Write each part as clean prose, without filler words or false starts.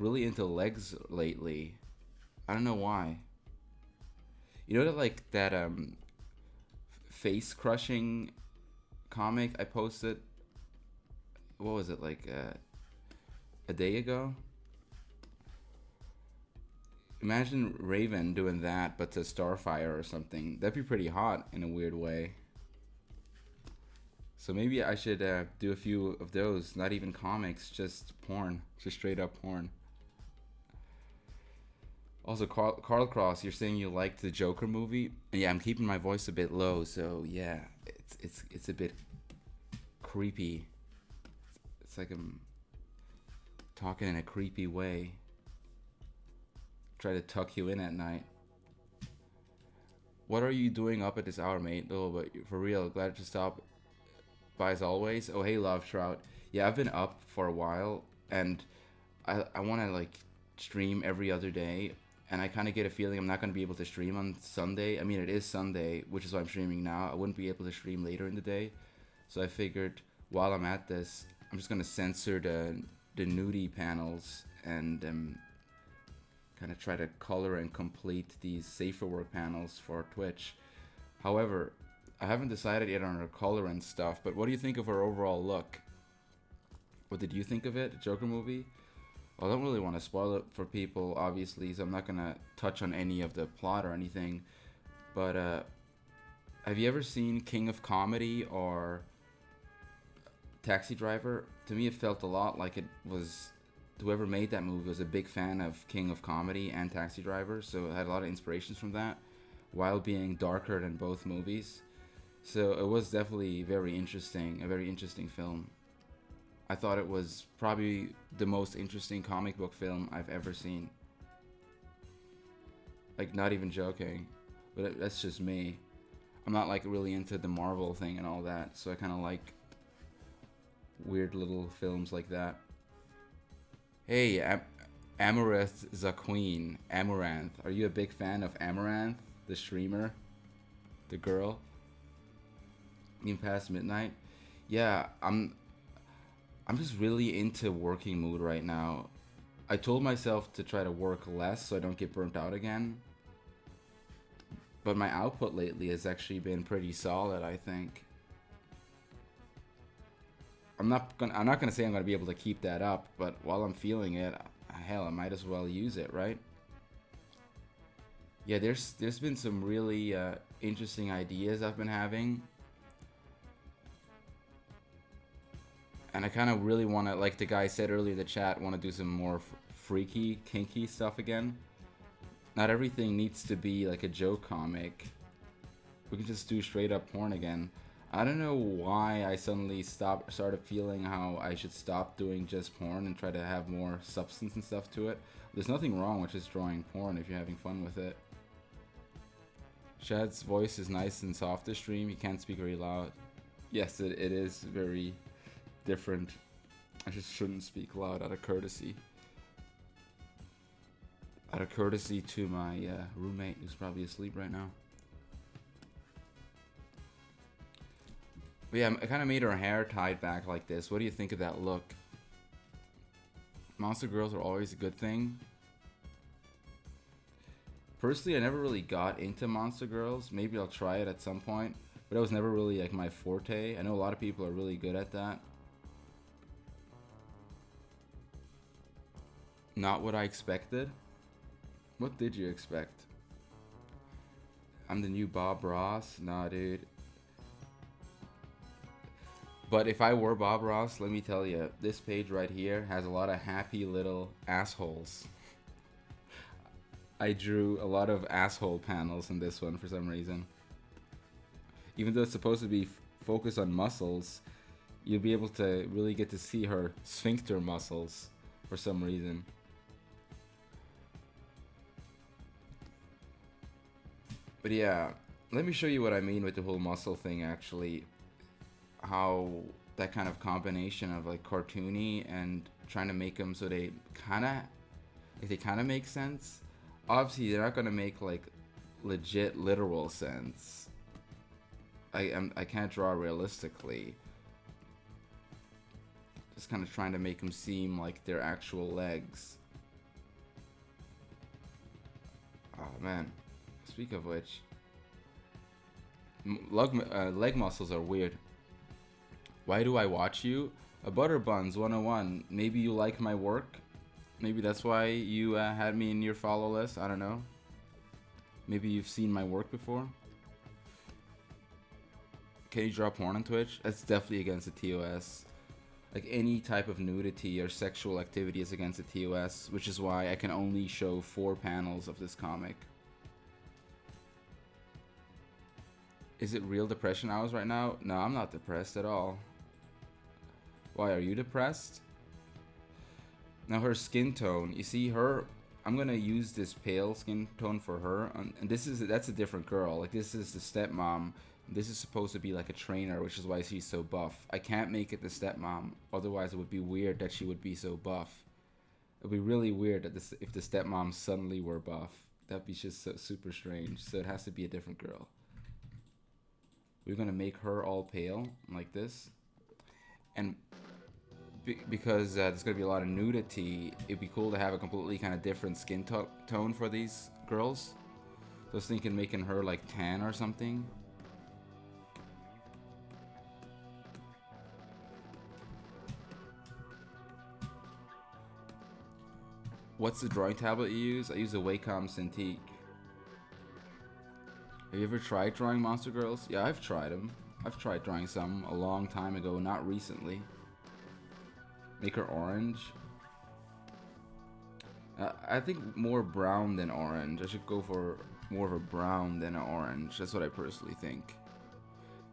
like really into legs lately. I don't know why. You know that like that face crushing comic I posted. What was it like a day ago? Imagine Raven doing that, but to Starfire or something. That'd be pretty hot in a weird way. So maybe I should do a few of those. Not even comics, just porn, just straight up porn. Also, Carl Cross, you're saying you liked the Joker movie. And yeah, I'm keeping my voice a bit low, so yeah, it's a bit creepy. It's like I'm talking in a creepy way. Try to tuck you in at night. What are you doing up at this hour, mate? Oh, but for real, glad to stop by as always. Oh, hey, Love Trout. Yeah, I've been up for a while, and I want to like stream every other day, and I kind of get a feeling I'm not going to be able to stream on Sunday. I mean, it is Sunday, which is why I'm streaming now. I wouldn't be able to stream later in the day, so I figured while I'm at this, I'm just going to censor the nudie panels and kind of try to color and complete these safer work panels for Twitch. However, I haven't decided yet on our color and stuff, but what do you think of our overall look? What did you think of it, Joker movie? Well, I don't really want to spoil it for people, obviously, so I'm not going to touch on any of the plot or anything. But have you ever seen King of Comedy or Taxi Driver? To me, it felt a lot like it was whoever made that movie was a big fan of King of Comedy and Taxi Driver, so it had a lot of inspirations from that, while being darker than both movies. So it was definitely very interesting, a very interesting film. I thought it was probably the most interesting comic book film I've ever seen. Like, not even joking, but that's just me. I'm not like really into the Marvel thing and all that, so I kind of like weird little films like that. Hey, Amaranth Zaqueen, Amaranth. Are you a big fan of Amaranth, the streamer, the girl? Even past midnight? Yeah, I'm just really into working mood right now. I told myself to try to work less so I don't get burnt out again. But my output lately has actually been pretty solid, I think. I'm not gonna say I'm gonna be able to keep that up, but while I'm feeling it, hell, I might as well use it, right? Yeah, there's been some really interesting ideas I've been having, and I kind of really want to, like the guy said earlier in the chat, want to do some more freaky, kinky stuff again. Not everything needs to be like a joke comic. We can just do straight up porn again. I don't know why I suddenly started feeling how I should stop doing just porn and try to have more substance and stuff to it. There's nothing wrong with just drawing porn if you're having fun with it. Shad's voice is nice and soft to stream. He can't speak very loud. Yes, it is very different. I just shouldn't speak loud out of courtesy. Out of courtesy to my roommate who's probably asleep right now. But yeah, I kind of made her hair tied back like this. What do you think of that look? Monster girls are always a good thing. Personally, I never really got into monster girls. Maybe I'll try it at some point. But it was never really like my forte. I know a lot of people are really good at that. Not what I expected. What did you expect? I'm the new Bob Ross? Nah, dude. But if I were Bob Ross, let me tell you, this page right here has a lot of happy little assholes. I drew a lot of asshole panels in this one for some reason. Even though it's supposed to be focused on muscles, you'll be able to really get to see her sphincter muscles for some reason. But yeah, let me show you what I mean with the whole muscle thing actually. How that kind of combination of like cartoony and trying to make them so they kind of make sense. Obviously, they're not gonna make like legit literal sense. I can't draw realistically. Just kind of trying to make them seem like they're actual legs. Man, speak of which, leg muscles are weird. Why do I watch you? A Butterbuns 101. Maybe you like my work. Maybe that's why you had me in your follow list. I don't know. Maybe you've seen my work before. Can you draw porn on Twitch? That's definitely against the TOS. Like any type of nudity or sexual activity is against the TOS, which is why I can only show 4 panels of this comic. Is it real depression hours right now? No, I'm not depressed at all. Why, are you depressed? Now her skin tone, you see her, I'm gonna use this pale skin tone for her, and that's a different girl. Like this is the stepmom. This is supposed to be like a trainer, which is why she's so buff. I can't make it the stepmom, otherwise it would be weird that she would be so buff. It would be really weird that if the stepmom suddenly were buff. That'd be just so super strange. So it has to be a different girl. We're gonna make her all pale like this, and because there's gonna be a lot of nudity, it'd be cool to have a completely kind of different skin tone for these girls. So I was thinking making her like tan or something. What's the drawing tablet you use? I use a Wacom Cintiq. Have you ever tried drawing monster girls? Yeah, I've tried them. I've tried drawing some a long time ago, not recently. Make her orange. I think more brown than orange. I should go for more of a brown than an orange. That's what I personally think.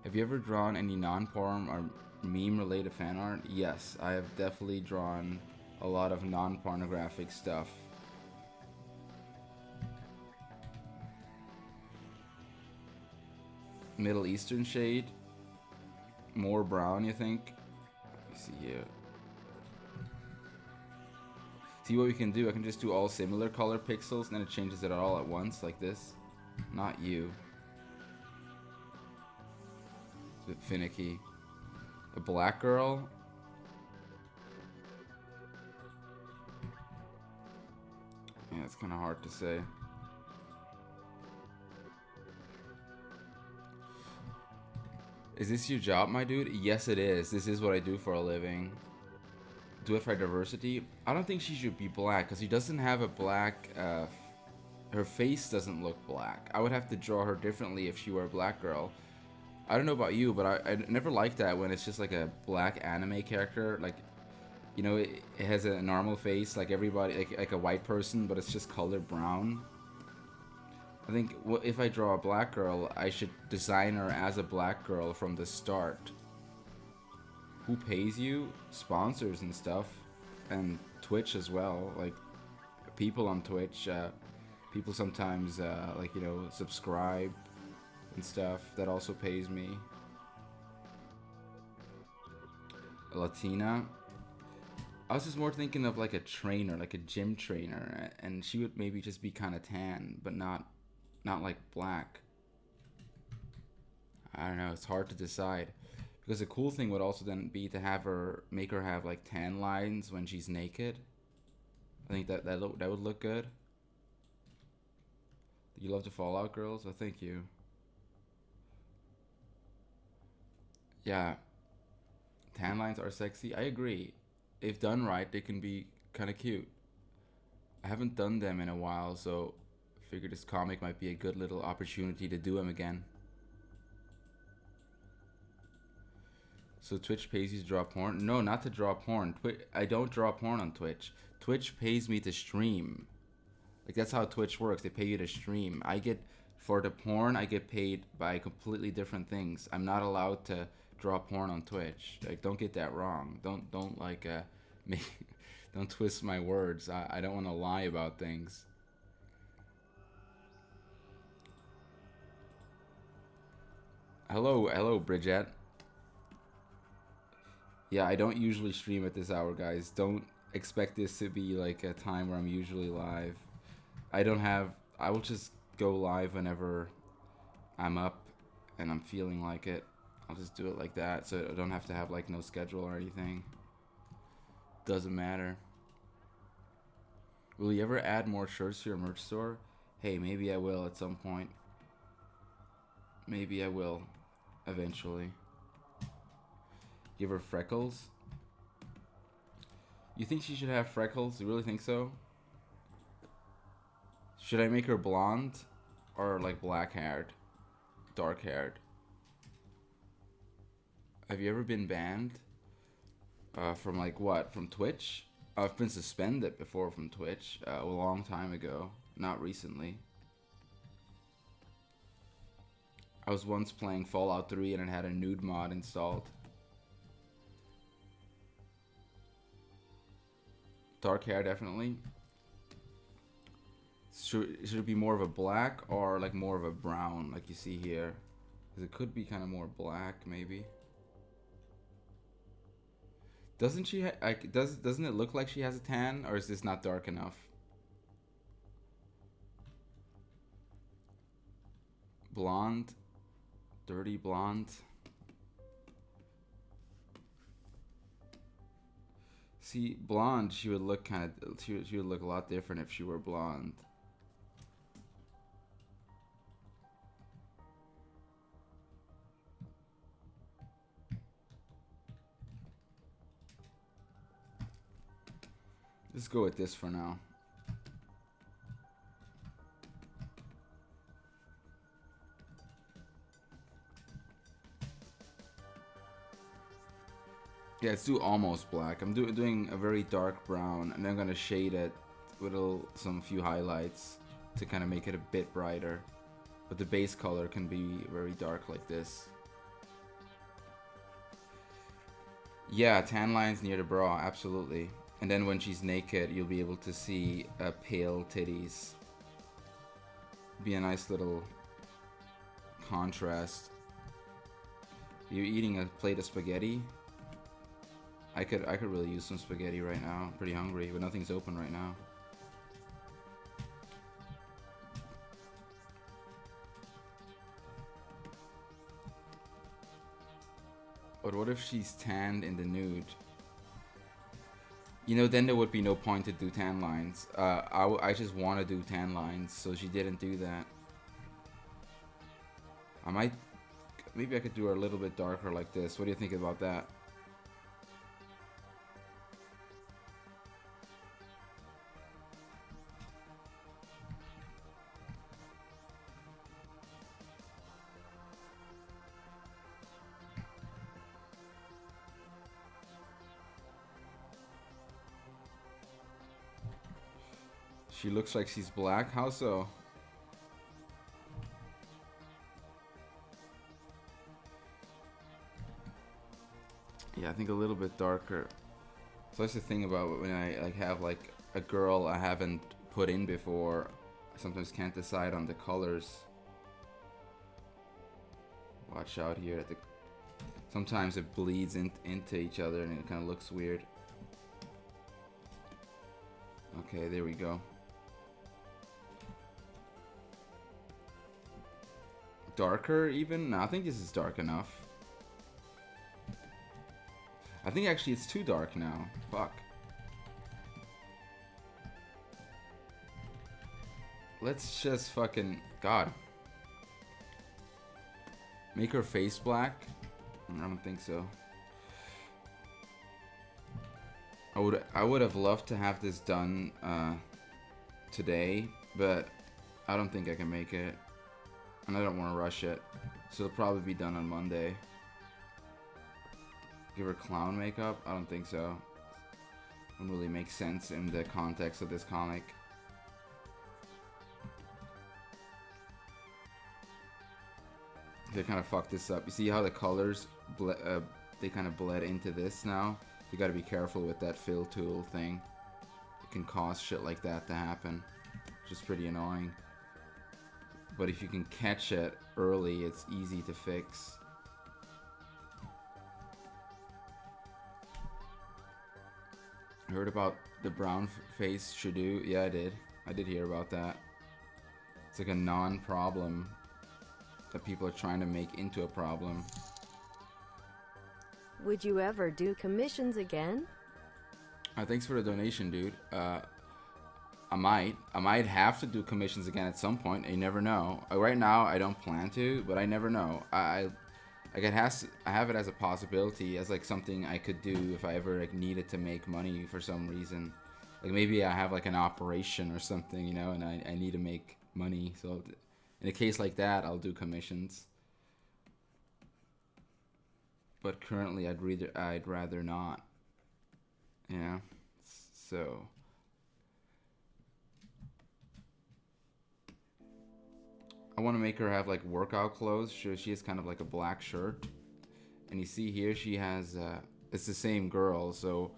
Have you ever drawn any non-porn or meme-related fan art? Yes, I have definitely drawn a lot of non-pornographic stuff. Middle Eastern shade. More brown, you think? Let me see here. See what we can do. I can just do all similar color pixels and then it changes it all at once like this. Not you. It's a bit finicky. A black girl. Yeah, it's kind of hard to say. Is this your job, my dude? Yes, it is. This is what I do for a living. Do it for diversity. I don't think she should be black because she doesn't have a black. Her face doesn't look black. I would have to draw her differently if she were a black girl. I don't know about you, but I never like that when it's just like a black anime character. Like, you know, it has a normal face like everybody, like a white person, but it's just colored brown. I think if I draw a black girl, I should design her as a black girl from the start. Who pays you? Sponsors and stuff, and Twitch as well. Like people on Twitch, people sometimes like, you know, subscribe and stuff. That also pays me. A Latina. I was just more thinking of like a trainer, like a gym trainer, and she would maybe just be kind of tan, but not like black. I don't know. It's hard to decide. Because the cool thing would also then be to make her have like tan lines when she's naked. I think that would look good. You love the Fallout girls? Oh, thank you. Yeah, tan lines are sexy. I agree. If done right, they can be kind of cute. I haven't done them in a while, so I figured this comic might be a good little opportunity to do them again. So Twitch pays you to draw porn? No, not to draw porn. I don't draw porn on Twitch. Twitch pays me to stream. Like, that's how Twitch works. They pay you to stream. For the porn, I get paid by completely different things. I'm not allowed to draw porn on Twitch. Like, don't get that wrong. Don't like don't twist my words. I don't want to lie about things. Hello, Bridget. Yeah, I don't usually stream at this hour, guys. Don't expect this to be like a time where I'm usually live. I will just go live whenever I'm up and I'm feeling like it. I'll just do it like that, so I don't have to have like no schedule or anything. Doesn't matter. Will you ever add more shirts to your merch store? Hey, maybe I will at some point. Maybe I will eventually. Give her freckles? You think she should have freckles? You really think so? Should I make her blonde or like black haired? Dark haired? Have you ever been banned? From like what? From Twitch? I've been suspended before from Twitch a long time ago. Not recently. I was once playing Fallout 3 and it had a nude mod installed. Dark hair, definitely. Should it be more of a black or like more of a brown, like you see here? Because it could be kind of more black, maybe. Doesn't she? Doesn't it look like she has a tan, or is this not dark enough? Blonde, dirty blonde. See, blonde, she would look kind of. She would look a lot different if she were blonde. Let's go with this for now. Yeah, let's do almost black. I'm doing a very dark brown, and then I'm gonna shade it with some few highlights to kind of make it a bit brighter. But the base color can be very dark like this. Yeah, tan lines near the bra, absolutely. And then when she's naked, you'll be able to see pale titties. Be a nice little contrast. You're eating a plate of spaghetti. I could really use some spaghetti right now. I'm pretty hungry, but nothing's open right now. But what if she's tanned in the nude? You know, then there would be no point to do tan lines. I just want to do tan lines, so she didn't do that. Maybe I could do her a little bit darker like this. What do you think about that? She looks like she's black. How so? Yeah, I think a little bit darker. So that's the thing about when I like have like a girl I haven't put in before. I sometimes can't decide on the colors. Watch out here. Sometimes it bleeds into each other and it kind of looks weird. Okay, there we go. Darker even? No, I think this is dark enough. I think actually it's too dark now. Fuck. Let's just fucking... God. Make her face black? I don't think so. I would have loved to have this done today, but I don't think I can make it. And I don't want to rush it. So it'll probably be done on Monday. Give her clown makeup? I don't think so. Wouldn't really make sense in the context of this comic. They kind of fucked this up. You see how the colors, they kind of bled into this now? You gotta be careful with that fill tool thing. It can cause shit like that to happen. Which is pretty annoying. But if you can catch it early, it's easy to fix. Heard about the brown face Shadoo? Yeah, I did. I did hear about that. It's like a non-problem that people are trying to make into a problem. Would you ever do commissions again? Thanks for the donation, dude. I might have to do commissions again at some point. You never know. Right now, I don't plan to, but I never know. Like I have it as a possibility, as like something I could do if I ever like needed to make money for some reason. Like maybe I have like an operation or something, and I need to make money. So in a case like that, I'll do commissions. But currently, I'd rather not. Yeah. So I want to make her have like workout clothes. She has kind of like a black shirt, and you see here she has. It's the same girl, so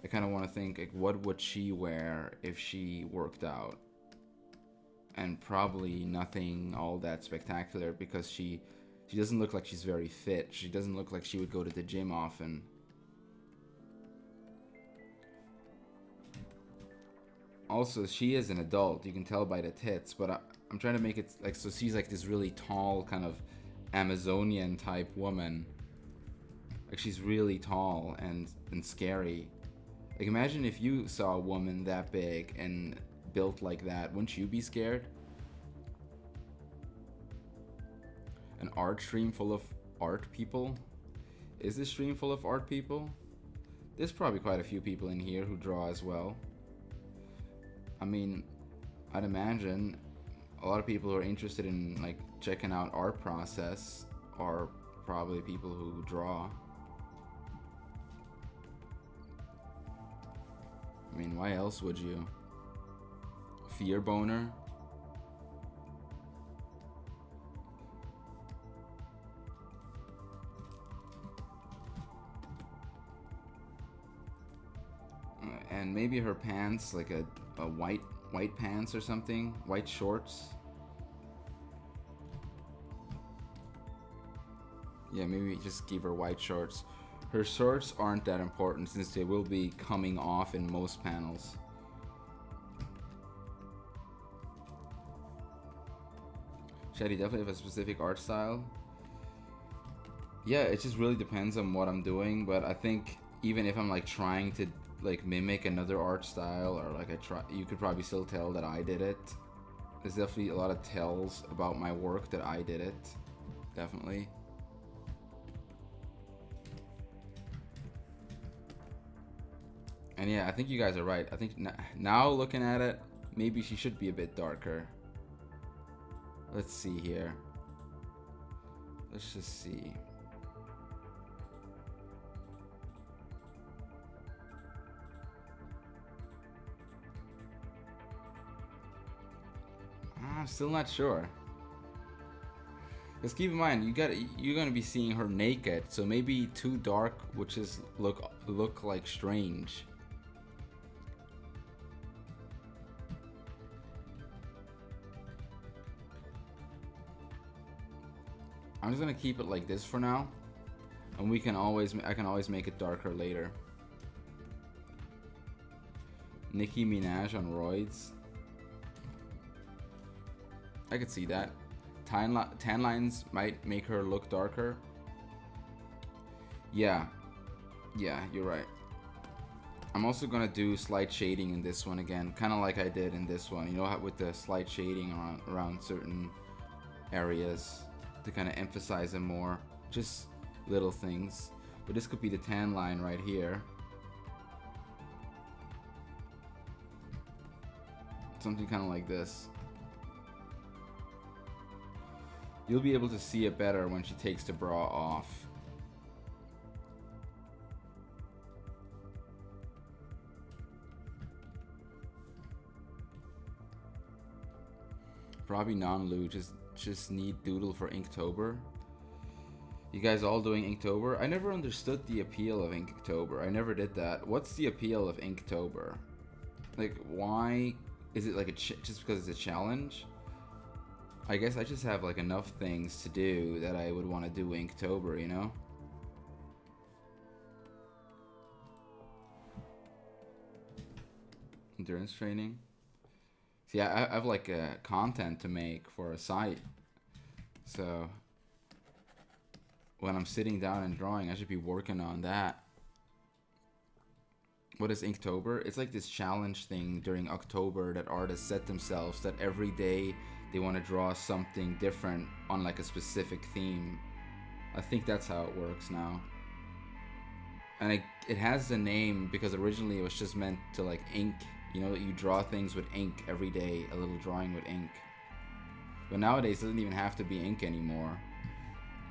I kind of want to think like, what would she wear if she worked out? And probably nothing all that spectacular because she doesn't look like she's very fit. She doesn't look like she would go to the gym often. Also, she is an adult. You can tell by the tits, but I'm trying to make it like so she's like this really tall kind of Amazonian type woman. Like she's really tall and scary. Like imagine if you saw a woman that big and built like that, wouldn't you be scared? An art stream full of art people? Is this stream full of art people? There's probably quite a few people in here who draw as well. I mean, I'd imagine a lot of people who are interested in like checking out art process are probably people who draw. I mean, why else would you? Fear boner? And maybe her pants, like a white pants or something, white shorts. Yeah, maybe just give her white shorts. Her shorts aren't that important since they will be coming off in most panels. Shady definitely have a specific art style. Yeah, it just really depends on what I'm doing, but I think even if I'm like trying to like mimic another art style or like you could probably still tell that I did it. There's definitely a lot of tells about my work that I did it. Definitely. And yeah, I think you guys are right. I think now looking at it, maybe she should be a bit darker. Let's see here. Let's just see. I'm still not sure. Just keep in mind, you're gonna be seeing her naked, so maybe too dark would just look like strange. I'm just gonna keep it like this for now, and I can always make it darker later. Nicki Minaj on roids. I could see that. Tan lines might make her look darker. Yeah, you're right. I'm also gonna do slight shading in this one again, kind of like I did in this one. You know how with the slight shading around certain areas to kind of emphasize them more. Just little things. But this could be the tan line right here. Something kind of like this. You'll be able to see it better when she takes the bra off. Probably non-lewd, just need doodle for Inktober. You guys all doing Inktober? I never understood the appeal of Inktober. I never did that. What's the appeal of Inktober? Like, why? Is it like just because it's a challenge? I guess I just have like enough things to do that I would want to do Inktober, you know? Endurance training. See, I have like content to make for a site. So when I'm sitting down and drawing, I should be working on that. What is Inktober? It's like this challenge thing during October that artists set themselves that every day they want to draw something different on like a specific theme. I think that's how it works now. And it has the name because originally it was just meant to like ink. You know, that you draw things with ink every day, a little drawing with ink. But nowadays it doesn't even have to be ink anymore.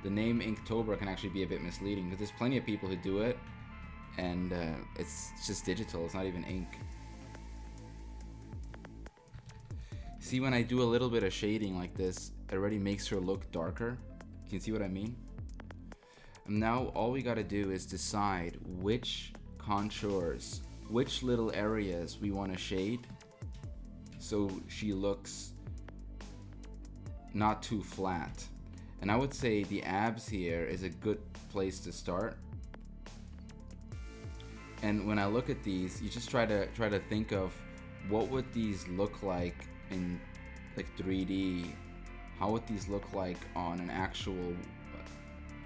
The name Inktober can actually be a bit misleading because there's plenty of people who do it, and it's just digital. It's not even ink. See, when I do a little bit of shading like this, it already makes her look darker. Can you see what I mean? And now all we gotta do is decide which contours, which little areas we want to shade so she looks not too flat. And I would say the abs here is a good place to start. And when I look at these, you just try to think of what would these look like in like 3D. How would these look like on an actual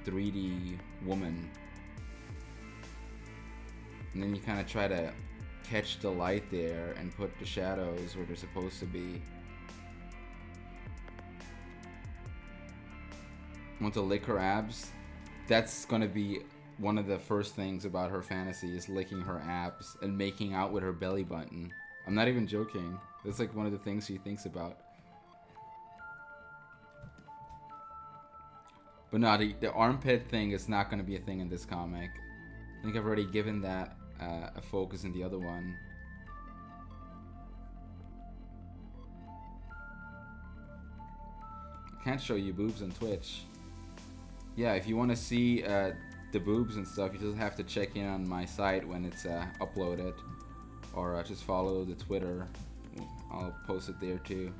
3D woman? And then you kind of try to catch the light there and put the shadows where they're supposed to be. Want to lick her abs? That's gonna be one of the first things about her fantasy, is licking her abs and making out with her belly button. I'm not even joking. That's like one of the things she thinks about. But no, the armpit thing is not gonna be a thing in this comic. I think I've already given that a focus in the other one. I can't show you boobs on Twitch. Yeah, if you want to see the boobs and stuff, you just have to check in on my site when it's uploaded, or just follow the Twitter. I'll post it there too.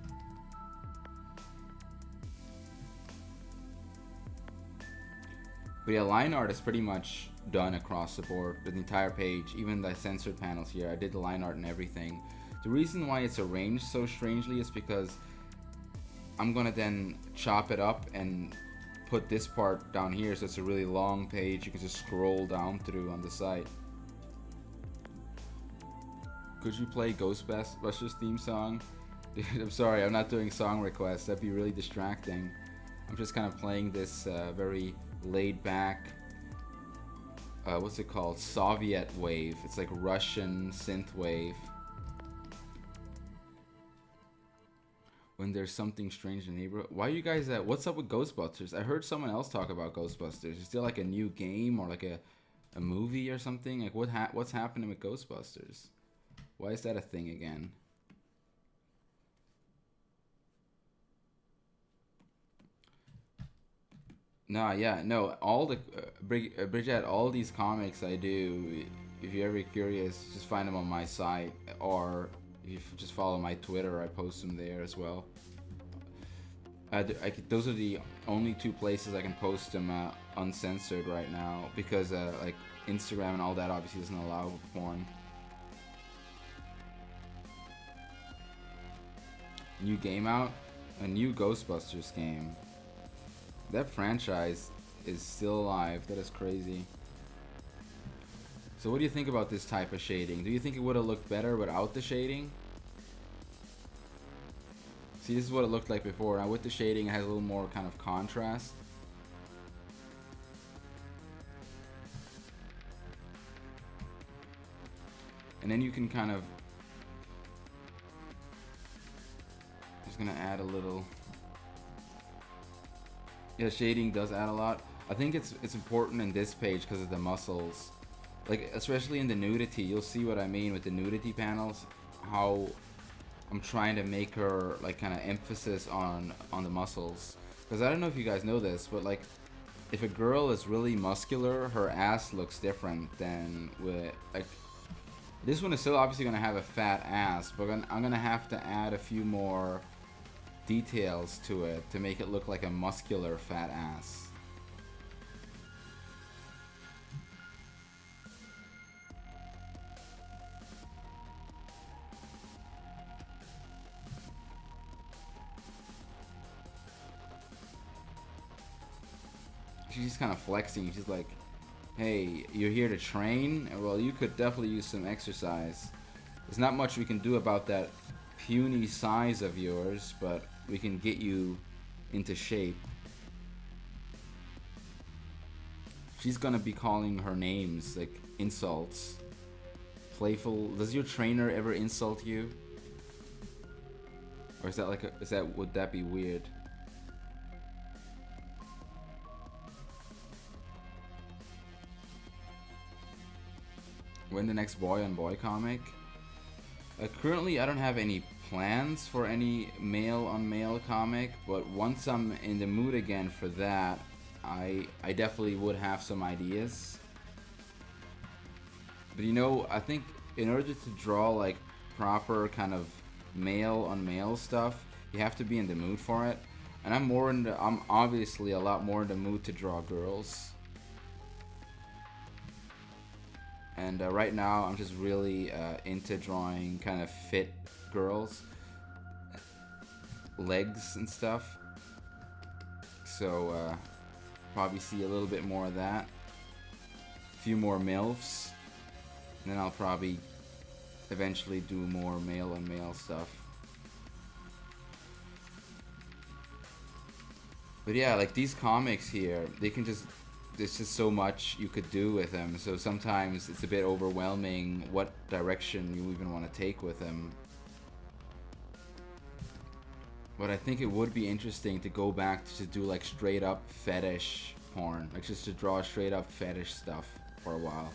But yeah, line art is pretty much done across the board, the entire page, even the censored panels here. I did the line art and everything. The reason why it's arranged so strangely is because I'm gonna then chop it up and put this part down here, so it's a really long page you can just scroll down through on the site. Could you play Ghostbusters theme song? Dude, I'm sorry, I'm not doing song requests. That'd be really distracting. I'm just kind of playing this very laid back, what's it called? Soviet wave. It's like Russian synth wave. When there's something strange in the neighborhood. Why are you guys what's up with Ghostbusters? I heard someone else talk about Ghostbusters. Is there like a new game or like a movie or something? Like what's happening with Ghostbusters? Why is that a thing again? Nah, yeah, no. All the Bridget, all these comics I do. If you're ever curious, just find them on my site, or if you just follow my Twitter, I post them there as well. Those are the only two places I can post them uncensored right now, because like Instagram and all that obviously doesn't allow porn. New game out? A new Ghostbusters game. That franchise is still alive. That is crazy. So what do you think about this type of shading? Do you think it would have looked better without the shading? See, this is what it looked like before. Now with the shading, it has a little more kind of contrast. And then you can kind of... just gonna add a little... Yeah, shading does add a lot. I think it's important in this page because of the muscles. Like, especially in the nudity, you'll see what I mean with the nudity panels. How I'm trying to make her, like, kind of emphasis on the muscles. Because I don't know if you guys know this, but, like, if a girl is really muscular, her ass looks different than with, like... This one is still obviously going to have a fat ass, but I'm going to have to add a few more details to it to make it look like a muscular fat ass. She's kind of flexing. She's like Hey, you're here to train? Well, you could definitely use some exercise. There's not much we can do about that puny size of yours, but we can get you into shape. She's gonna be calling her names, like insults. Playful. Does your trainer ever insult you? Or is that like would that be weird? When the next boy on boy comic? Currently, I don't have any plans for any male on male comic, but once I'm in the mood again for that, I definitely would have some ideas. But you know, I think in order to draw like proper kind of male on male stuff, you have to be in the mood for it. And I'm obviously a lot more in the mood to draw girls. And right now, I'm just really into drawing kind of fit girls, legs and stuff. So probably see a little bit more of that. A few more MILFs. And then I'll probably eventually do more male on male stuff. But yeah, like these comics here, they can just there's just so much you could do with them. So sometimes it's a bit overwhelming what direction you even want to take with them. But I think it would be interesting to go back to do like straight up fetish porn, like just to draw straight up fetish stuff for a while.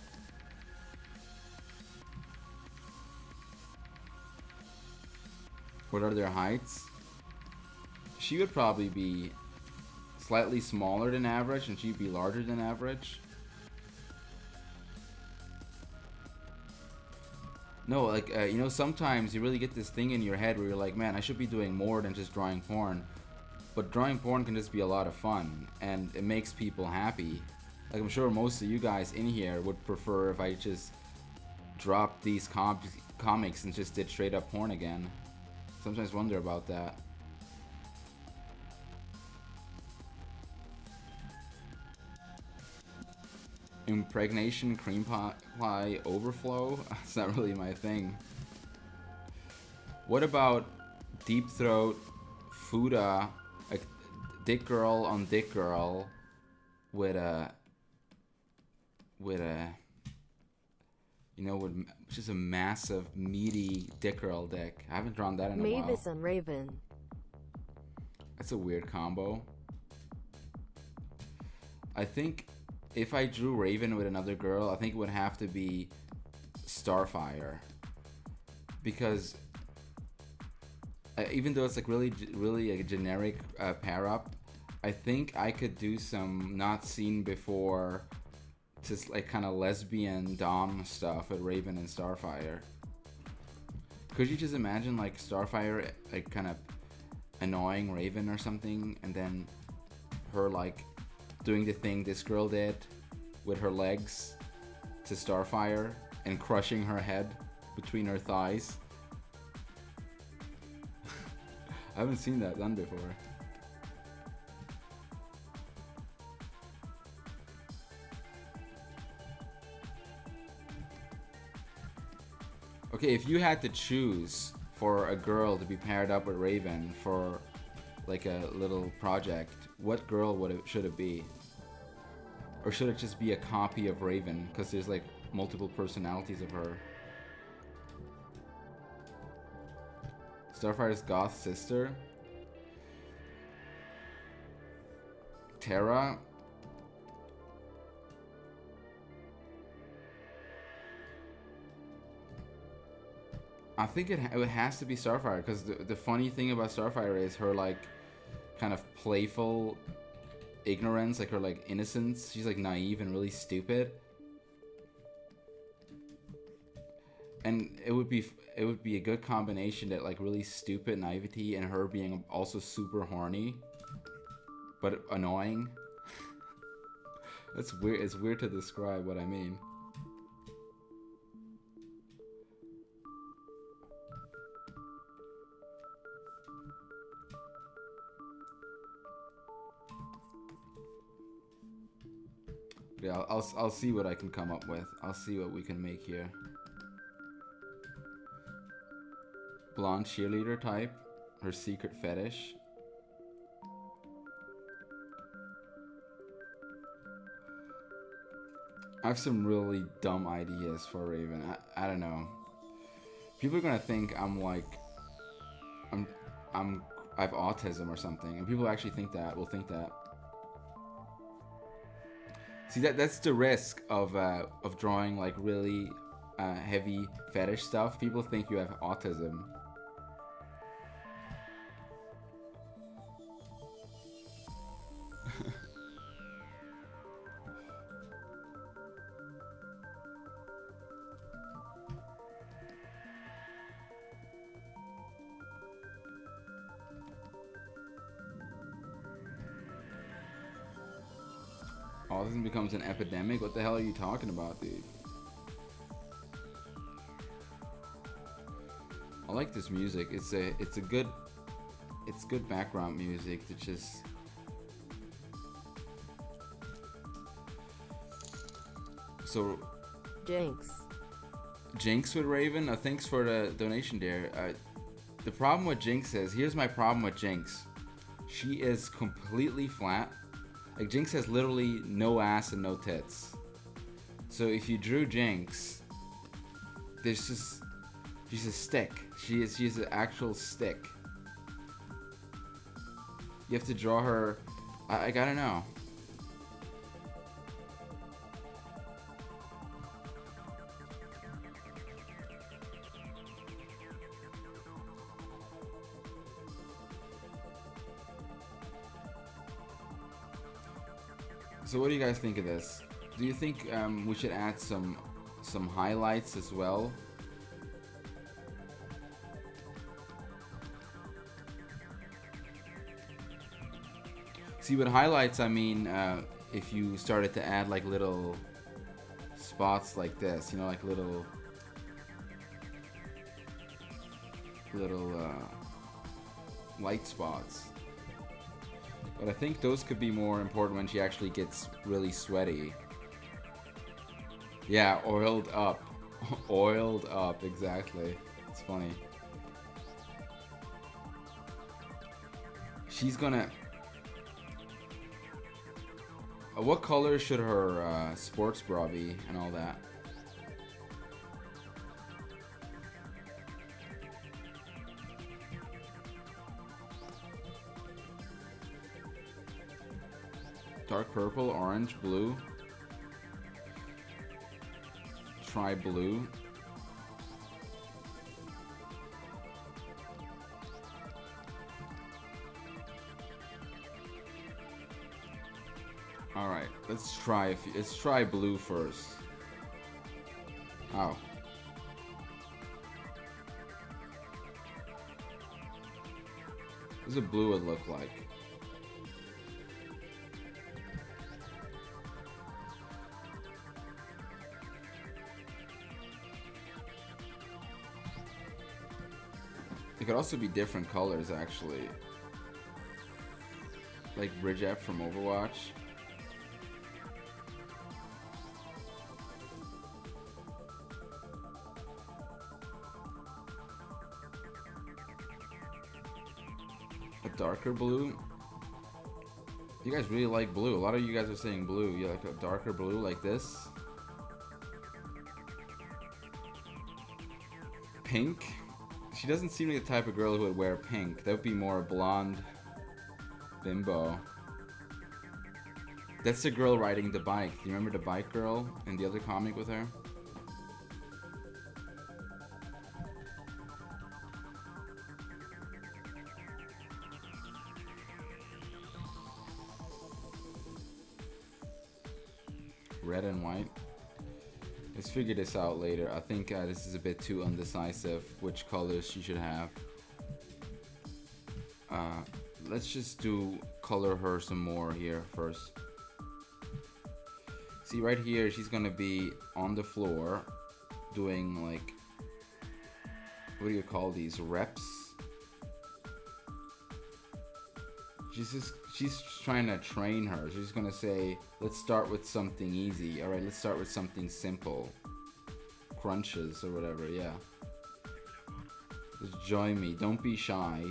What are their heights? She would probably be slightly smaller than average, and she'd be larger than average. No, like, you know, sometimes you really get this thing in your head where you're like, man, I should be doing more than just drawing porn. But drawing porn can just be a lot of fun, and it makes people happy. Like, I'm sure most of you guys in here would prefer if I just dropped these comics and just did straight up porn again. Sometimes wonder about that. Impregnation cream pie overflow? That's not really my thing. What about deep throat, fuda, like dick girl on dick girl with a you know, with just a massive meaty dick girl dick. I haven't drawn that in a while. Mavis and Raven. That's a weird combo. I think if I drew Raven with another girl, I think it would have to be Starfire, because even though it's like really a generic pair up, I think I could do some not seen before, just like kind of lesbian dom stuff with Raven and Starfire. Could you just imagine like Starfire like kind of annoying Raven or something, and then her like doing the thing this girl did with her legs to Starfire and crushing her head between her thighs? I haven't seen that done before. Okay, if you had to choose for a girl to be paired up with Raven for like a little project, what girl should it be? Or should it just be a copy of Raven? Because there's like multiple personalities of her. Starfire's goth sister? Terra? I think it has to be Starfire, because the funny thing about Starfire is her like kind of playful ignorance, like her like innocence. She's like naive and really stupid, and it would be a good combination, that like really stupid naivety and her being also super horny but annoying. That's weird. It's weird to describe what I mean. Yeah, I'll see what I can come up with. I'll see what we can make here. Blonde cheerleader type. Her secret fetish. I have some really dumb ideas for Raven. I don't know. People are gonna think I'm like I'm I have autism or something, and people actually think that will think that. See, that's the risk of drawing like really heavy fetish stuff. People think you have autism. Autism becomes an epidemic? What the hell are you talking about, dude? I like this music. It's good background music to just so Jinx with Raven. Thanks for the donation there. The problem with Jinx is, here's my problem with Jinx. She is completely flat. Like, Jinx has literally no ass and no tits. So if you drew Jinx, she's a stick. She's an actual stick. You have to draw her. I gotta know. So what do you guys think of this? Do you think we should add some highlights as well? See, with highlights, I mean, if you started to add like little spots like this, you know, like little light spots. But I think those could be more important when she actually gets really sweaty. Yeah, oiled up. Oiled up, exactly. It's funny. She's gonna... what color should her sports bra be and all that? Dark purple, orange, blue. Try blue. All right, let's try blue first. Oh. What does a blue would look like? It could also be different colors, actually. Like Bridget from Overwatch. A darker blue. You guys really like blue. A lot of you guys are saying blue. You like a darker blue like this. Pink. She doesn't seem like the type of girl who would wear pink. That would be more a blonde bimbo. That's the girl riding the bike. Do you remember the bike girl in the other comic with her? Red and white. Let's figure this out later. I think this is a bit too undecisive which colors she should have. Let's just color her some more here first. See, right here, she's gonna be on the floor doing like, what do you call these, reps? She's trying to train her. She's gonna say, let's start with something easy. All right, let's start with something simple. Crunches or whatever. Yeah. Just join me. Don't be shy.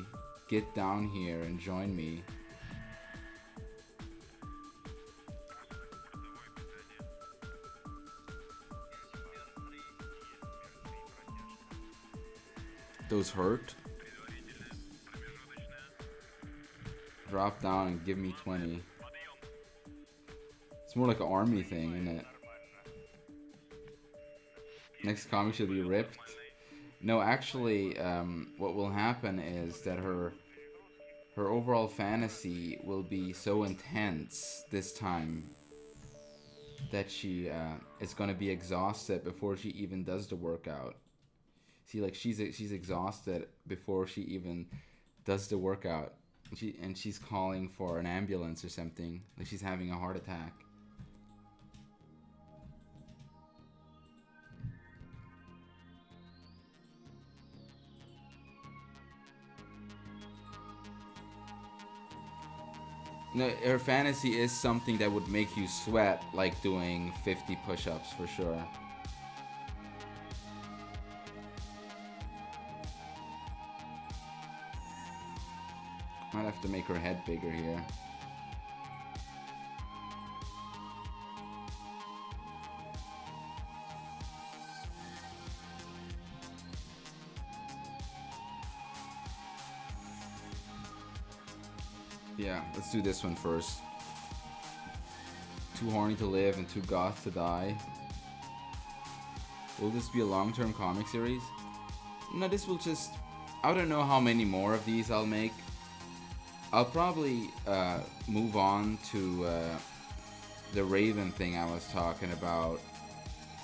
Get down here and join me. Those hurt. Drop down and give me 20. It's more like an army thing, isn't it? Next comic should be ripped. No, actually, what will happen is that her overall fantasy will be so intense this time that she is gonna be exhausted before she even does the workout. See, like she's exhausted before she even does the workout. She's calling for an ambulance or something. Like she's having a heart attack. No, her fantasy is something that would make you sweat, like doing 50 push-ups for sure. Might have to make her head bigger here. Yeah, let's do this one first. Too horny to live and too goth to die. Will this be a long-term comic series? No, this will just... I don't know how many more of these I'll make. I'll probably move on to the Raven thing I was talking about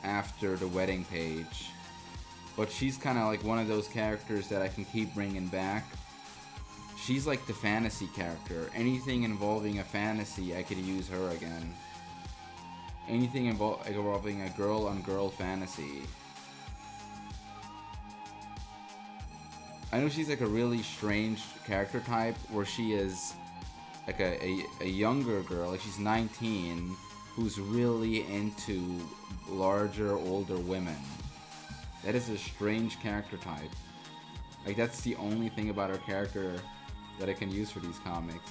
after the wedding page. But she's kind of like one of those characters that I can keep bringing back. She's like the fantasy character. Anything involving a fantasy, I could use her again. Anything involving a girl-on-girl fantasy. I know she's like a really strange character type where she is like a younger girl, like she's 19, who's really into larger, older women. That is a strange character type. Like that's the only thing about her character that I can use for these comics.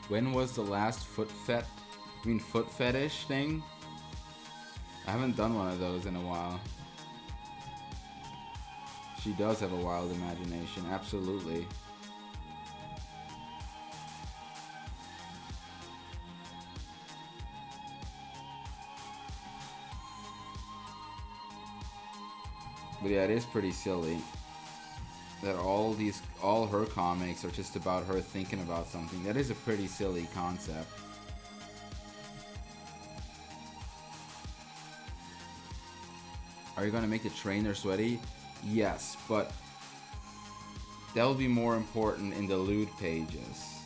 When was the last foot fetish thing? I haven't done one of those in a while. She does have a wild imagination, absolutely. But yeah, it is pretty silly that all her comics are just about her thinking about something. That is a pretty silly concept. Are you gonna make the trainer sweaty? Yes, but that'll be more important in the lewd pages.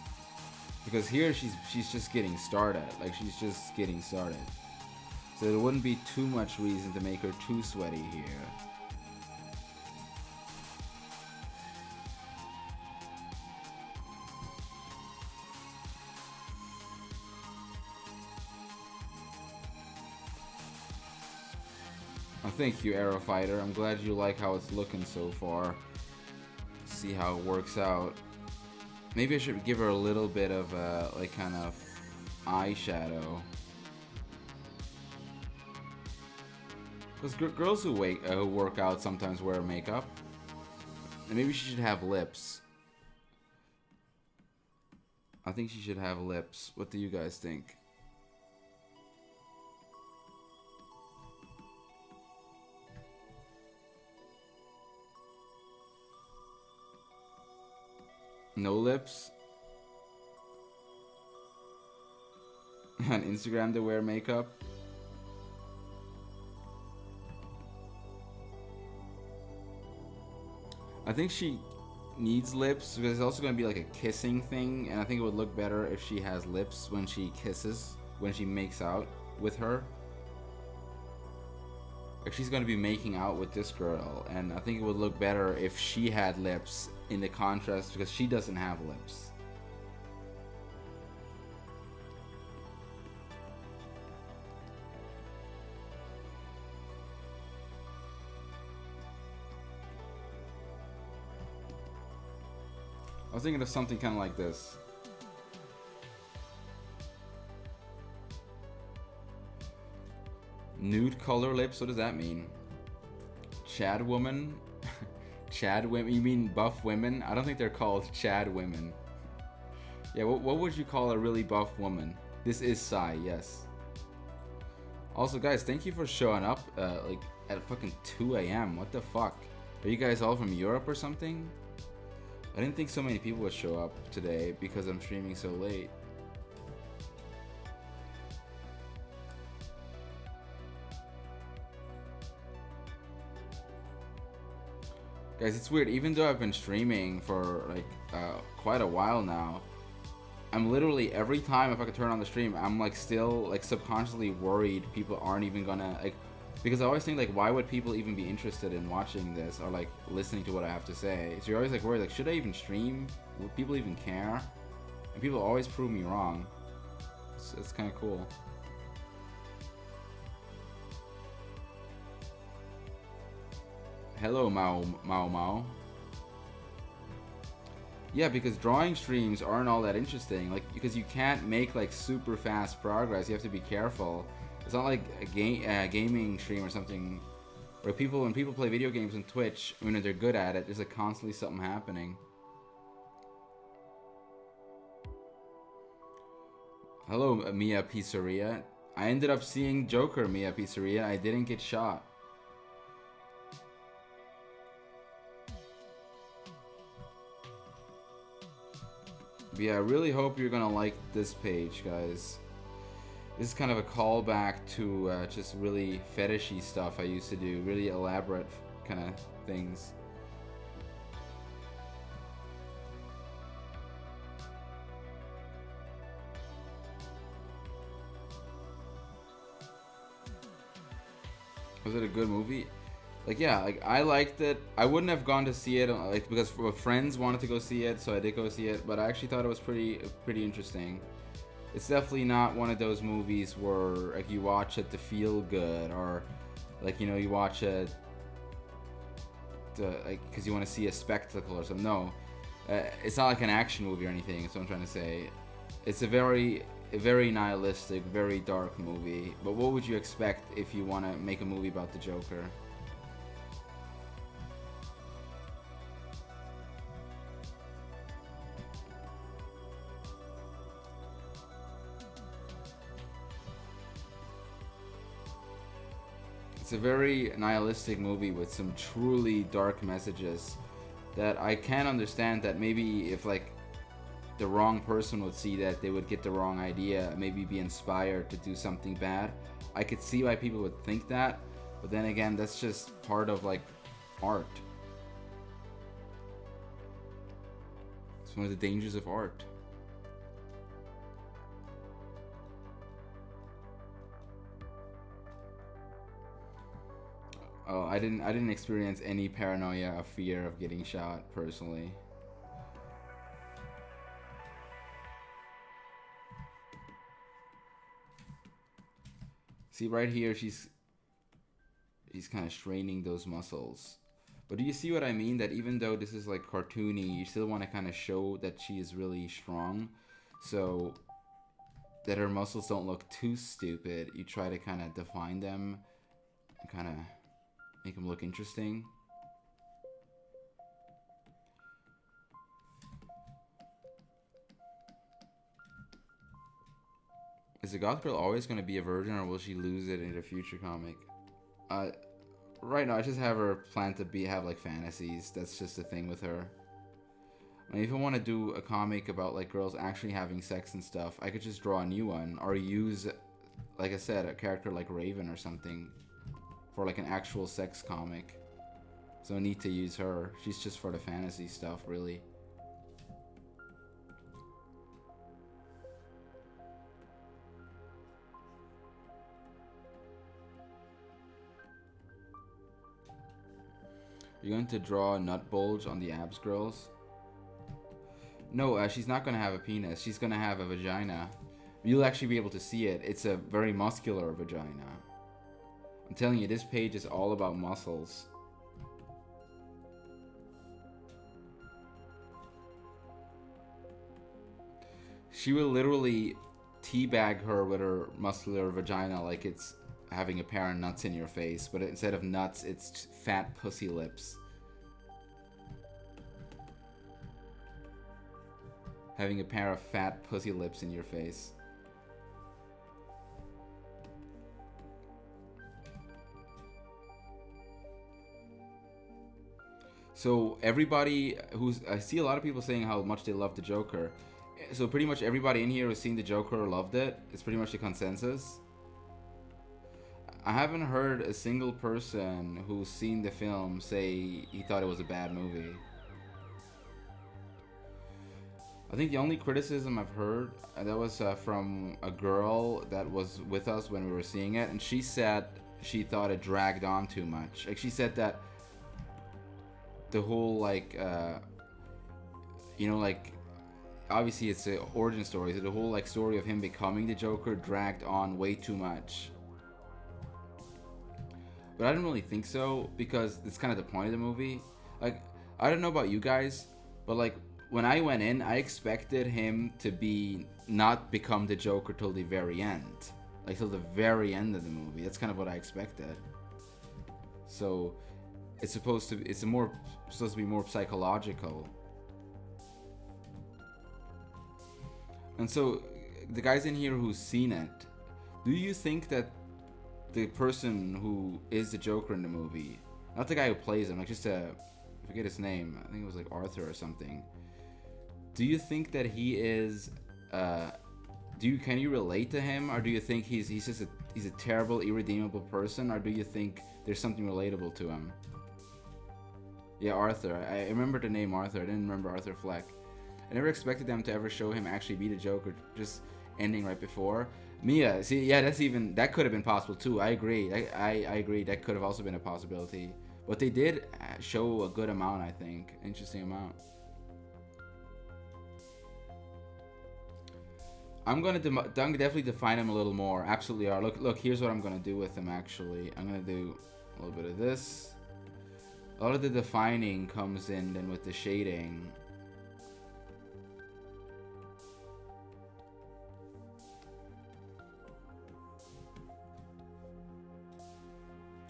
Because here she's just getting started. Like she's just getting started. So there wouldn't be too much reason to make her too sweaty here. Thank you, Arrow Fighter. I'm glad you like how it's looking so far. See how it works out. Maybe I should give her a little bit of like kind of eyeshadow. Because girls who work out sometimes wear makeup. And maybe she should have lips. I think she should have lips. What do you guys think? No lips? On Instagram to wear makeup? I think she needs lips because it's also going to be like a kissing thing, and I think it would look better if she has lips when she kisses, when she makes out with her. Like she's gonna be making out with this girl, and I think it would look better if she had lips in the contrast because she doesn't have lips. I was thinking of something kind of like this. Nude color lips? What does that mean? Chad woman? Chad women? You mean buff women? I don't think they're called Chad women. Yeah, what would you call a really buff woman? This is Psy, yes. Also, guys, thank you for showing up like at fucking 2 a.m. What the fuck? Are you guys all from Europe or something? I didn't think so many people would show up today because I'm streaming so late. Guys, it's weird. Even though I've been streaming for like quite a while now, I'm literally every time if I could turn on the stream, I'm like still like subconsciously worried people aren't even gonna like, because I always think like why would people even be interested in watching this or like listening to what I have to say? So you're always like worried like should I even stream? Would people even care? And people always prove me wrong. It's kind of cool. Hello, Mao. Yeah, because drawing streams aren't all that interesting. Like, because you can't make like super fast progress. You have to be careful. It's not like a gaming stream or something where when people play video games on Twitch, when they're good at it, there's like constantly something happening. Hello, Mia Pizzeria. I ended up seeing Joker, Mia Pizzeria. I didn't get shot. But yeah, I really hope you're gonna like this page, guys. This is kind of a callback to just really fetishy stuff I used to do, really elaborate kind of things. Was it a good movie? Like, yeah, like I liked it. I wouldn't have gone to see it like because friends wanted to go see it, so I did go see it. But I actually thought it was pretty interesting. It's definitely not one of those movies where like you watch it to feel good or like you watch it to, like because you want to see a spectacle or something. No, it's not like an action movie or anything. That's what I'm trying to say. It's a very nihilistic, very dark movie. But what would you expect if you want to make a movie about the Joker? It's a very nihilistic movie with some truly dark messages that I can understand that maybe if like the wrong person would see that, they would get the wrong idea, maybe be inspired to do something bad. I could see why people would think that, but then again, that's just part of like art. It's one of the dangers of art. Oh, I didn't experience any paranoia or fear of getting shot personally. See right here, she's kind of straining those muscles. But do you see what I mean? That even though this is like cartoony, you still want to kind of show that she is really strong, so that her muscles don't look too stupid. You try to kind of define them and kind of make them look interesting. Is the goth girl always going to be a virgin, or will she lose it in a future comic? Right now, I just have her plan to have like fantasies. That's just the thing with her. I mean, if I want to do a comic about like girls actually having sex and stuff, I could just draw a new one, or use, like I said, a character like Raven or something for like an actual sex comic. So I need to use her. She's just for the fantasy stuff, really. You're going to draw a nut bulge on the abs, girls? No, she's not going to have a penis. She's going to have a vagina. You'll actually be able to see it. It's a very muscular vagina. I'm telling you, this page is all about muscles. She will literally teabag her with her muscular vagina like it's having a pair of nuts in your face, but instead of nuts, it's fat pussy lips. Having a pair of fat pussy lips in your face. So everybody I see a lot of people saying how much they love the Joker. So pretty much everybody in here who's seen the Joker loved it. It's pretty much the consensus. I haven't heard a single person who's seen the film say he thought it was a bad movie. I think the only criticism I've heard, that was from a girl that was with us when we were seeing it, and she said she thought it dragged on too much. Like, she said that the whole, like, you know, like, obviously it's an origin story, so the whole, like, story of him becoming the Joker dragged on way too much. But I didn't really think so, because it's kind of the point of the movie. Like, I don't know about you guys, but, like, when I went in, I expected him to not become the Joker till the very end. Like, till the very end of the movie. That's kind of what I expected. So, it's supposed to be more psychological. And so, the guys in here who's seen it, do you think that the person who is the Joker in the movie, not the guy who plays him, like just I forget his name, I think it was like Arthur or something. Do you think that he is, can you relate to him, or do you think he's just he's a terrible, irredeemable person, or do you think there's something relatable to him? Yeah, Arthur. I remember the name Arthur. I didn't remember Arthur Fleck. I never expected them to ever show him actually be the Joker, just ending right before. Mia, see, yeah, that could have been possible too. I agree. I agree. That could have also been a possibility. But they did show a good amount, I think. Interesting amount. I'm gonna definitely define him a little more. Absolutely are. Look. Here's what I'm gonna do with him. Actually, I'm gonna do a little bit of this. A lot of the defining comes in then with the shading.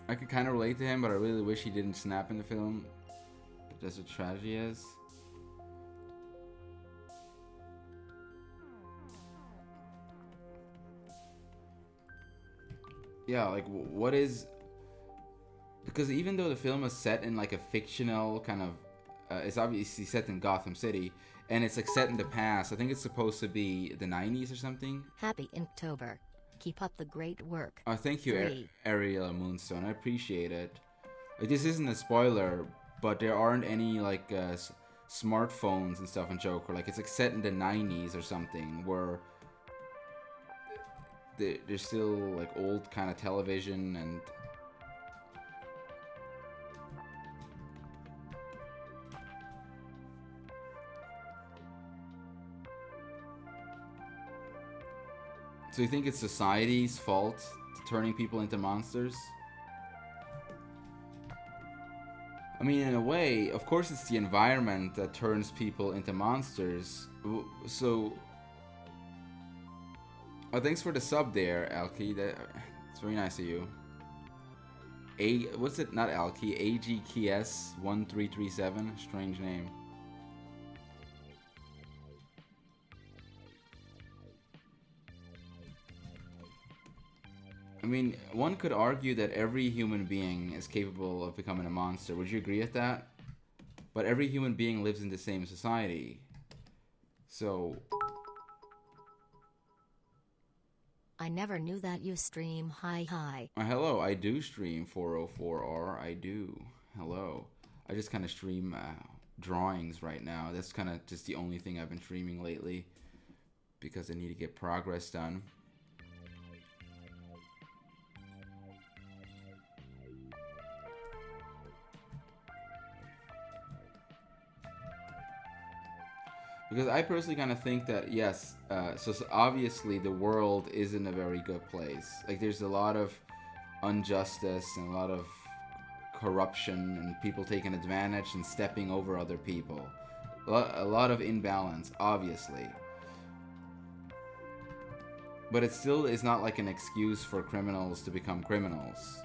I could kind of relate to him, but I really wish he didn't snap in the film. That's what tragedy is. Yeah, like, what is... Because even though the film is set in, like, a fictional kind of... it's obviously set in Gotham City, and it's, like, set in the past. I think it's supposed to be the 90s or something. Happy Inktober. Keep up the great work. Oh, thank you, Ariel Moonstone. I appreciate it. Like, this isn't a spoiler, but there aren't any, like, smartphones and stuff in Joker. Like, it's, like, set in the 90s or something, where... There's still like old kind of television and so you think it's society's fault turning people into monsters? I mean, in a way, of course it's the environment that turns people into monsters. So oh, thanks for the sub there, Alki. It's very nice of you. What's it? Not Alki. AGKS1337. Strange name. I mean, one could argue that every human being is capable of becoming a monster. Would you agree with that? But every human being lives in the same society. So... I never knew that you stream. Hi. Hello, I do stream 404R. I do. Hello. I just kind of stream drawings right now. That's kind of just the only thing I've been streaming lately because I need to get progress done. Because I personally kind of think that yes, so obviously the world isn't a very good place. Like there's a lot of injustice and a lot of corruption and people taking advantage and stepping over other people. A lot of imbalance, obviously. But it still is not like an excuse for criminals to become criminals.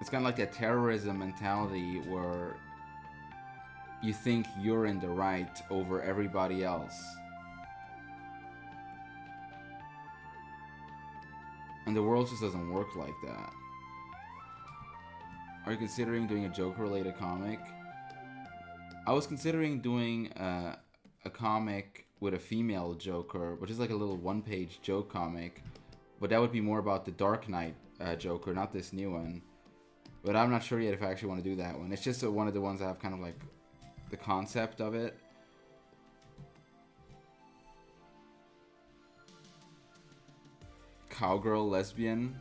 It's kind of like that terrorism mentality where you think you're in the right over everybody else. And the world just doesn't work like that. Are you considering doing a Joker-related comic? I was considering doing a comic with a female Joker, which is like a little one-page joke comic. But that would be more about the Dark Knight Joker, not this new one. But I'm not sure yet if I actually want to do that one. It's just one of the ones I have kind of like the concept of it. Cowgirl lesbian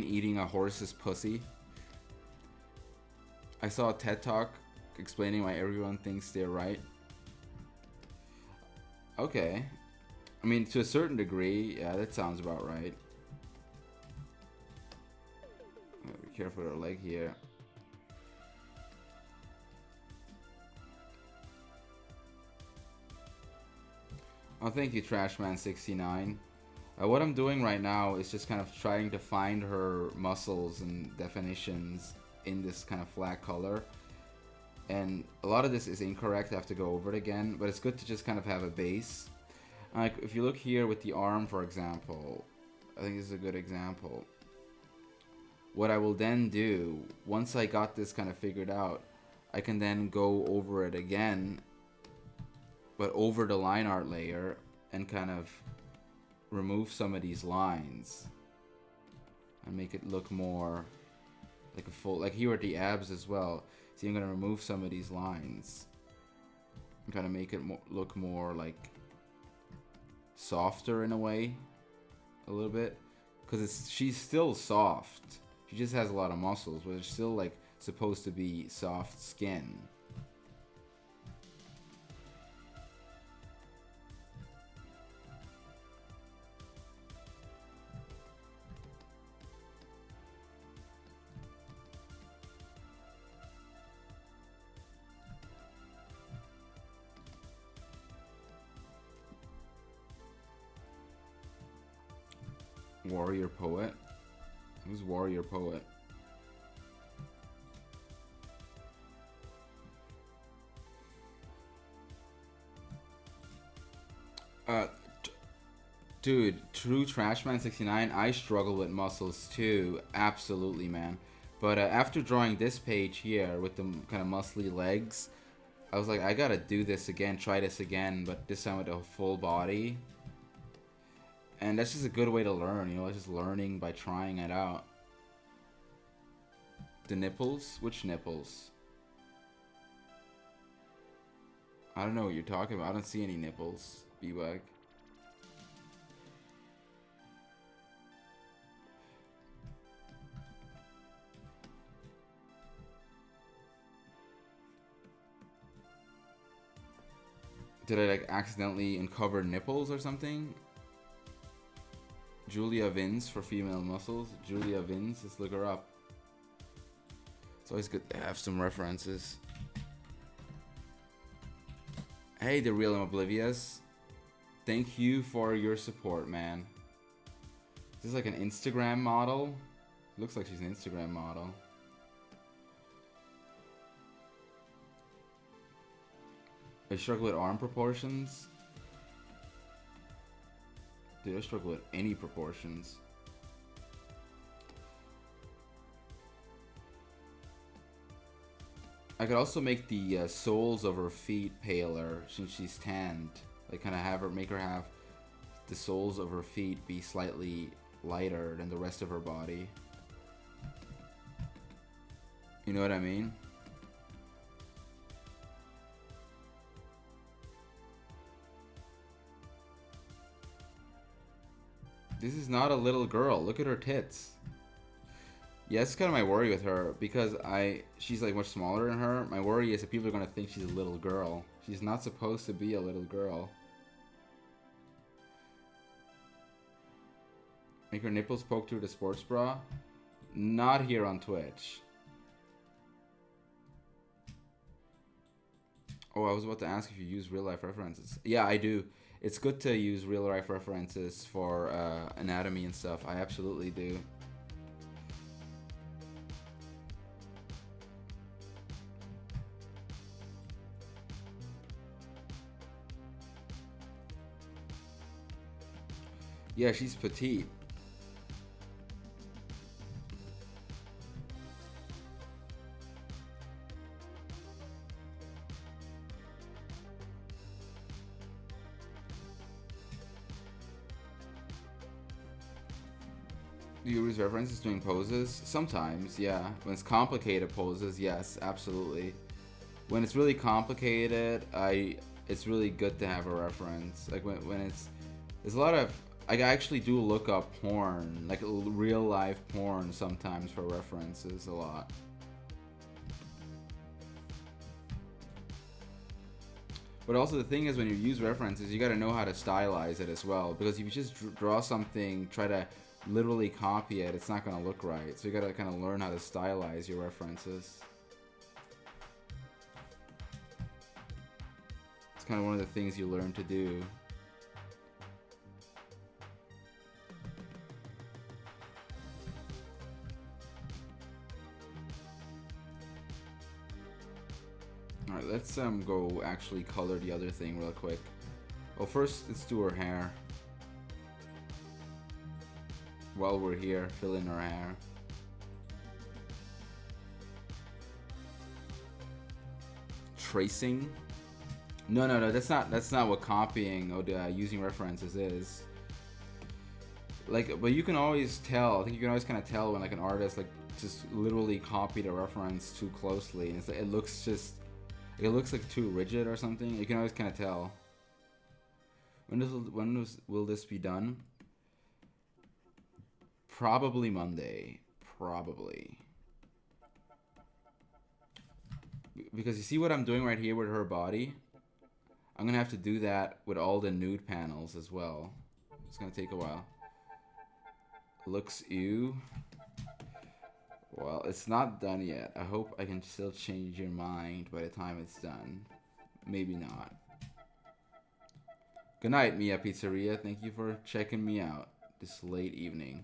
eating a horse's pussy. I saw a TED Talk explaining why everyone thinks they're right. Okay. I mean, to a certain degree, yeah, that sounds about right. Be careful with our leg here. Oh, thank you, Trashman69. What I'm doing right now is just kind of trying to find her muscles and definitions in this kind of flat color. And a lot of this is incorrect. I have to go over it again. But it's good to just kind of have a base. Like, if you look here with the arm, for example, I think this is a good example. What I will then do, once I got this kind of figured out, I can then go over it again, but over the line art layer, and kind of remove some of these lines and make it look more like a full, like here are the abs as well. See, I'm going to remove some of these lines and kind of make it look more like softer in a way, a little bit, because she's still soft. She just has a lot of muscles, but it's still like supposed to be soft skin. Warrior Poet? Who's Warrior Poet? Dude, true Trashman69, I struggle with muscles too. Absolutely, man. But after drawing this page here with the kind of muscly legs, I was like, I gotta do this again, try this again, but this time with a full body. And that's just a good way to learn, you know, it's just learning by trying it out. The nipples? Which nipples? I don't know what you're talking about. I don't see any nipples, B-Wag. Did I like accidentally uncover nipples or something? Julia Vins for female muscles. Julia Vins, let's look her up. It's always good to have some references. Hey, The Real and Oblivious. Thank you for your support, man. Is this like an Instagram model? Looks like she's an Instagram model. I struggle with arm proportions. Dude, I struggle with any proportions. I could also make the soles of her feet paler since she's tanned. Like kind of have her, make her have the soles of her feet be slightly lighter than the rest of her body. You know what I mean? This is not a little girl. Look at her tits. Yeah, that's kind of my worry with her because she's like much smaller than her. My worry is that people are gonna think she's a little girl. She's not supposed to be a little girl. Make her nipples poke through the sports bra? Not here on Twitch. Oh, I was about to ask if you use real life references. Yeah, I do. It's good to use real life references for anatomy and stuff. I absolutely do. Yeah, she's petite. Do you use references doing poses? Sometimes, yeah. When it's complicated poses, yes, absolutely. When it's really complicated, it's really good to have a reference. Like when it's there's a lot of I actually do look up porn, like real life porn sometimes for references a lot. But also the thing is when you use references, you got to know how to stylize it as well, because if you just draw something, try to literally copy it, it's not going to look right. So you got to kind of learn how to stylize your references. It's kind of one of the things you learn to do. Alright, let's go actually color the other thing real quick. Well, first let's do her hair. While we're here, fill in her hair. Tracing? No, that's not what copying or using references is. Like, but you can always tell. I think you can always kind of tell when like an artist like just literally copied a reference too closely, and it's like, it looks like too rigid or something. You can always kind of tell. When will this be done? Probably Monday. Probably. Because you see what I'm doing right here with her body? I'm gonna have to do that with all the nude panels as well. It's gonna take a while. Looks ew. Well, it's not done yet. I hope I can still change your mind by the time it's done. Maybe not. Good night, Mia Pizzeria. Thank you for checking me out this late evening.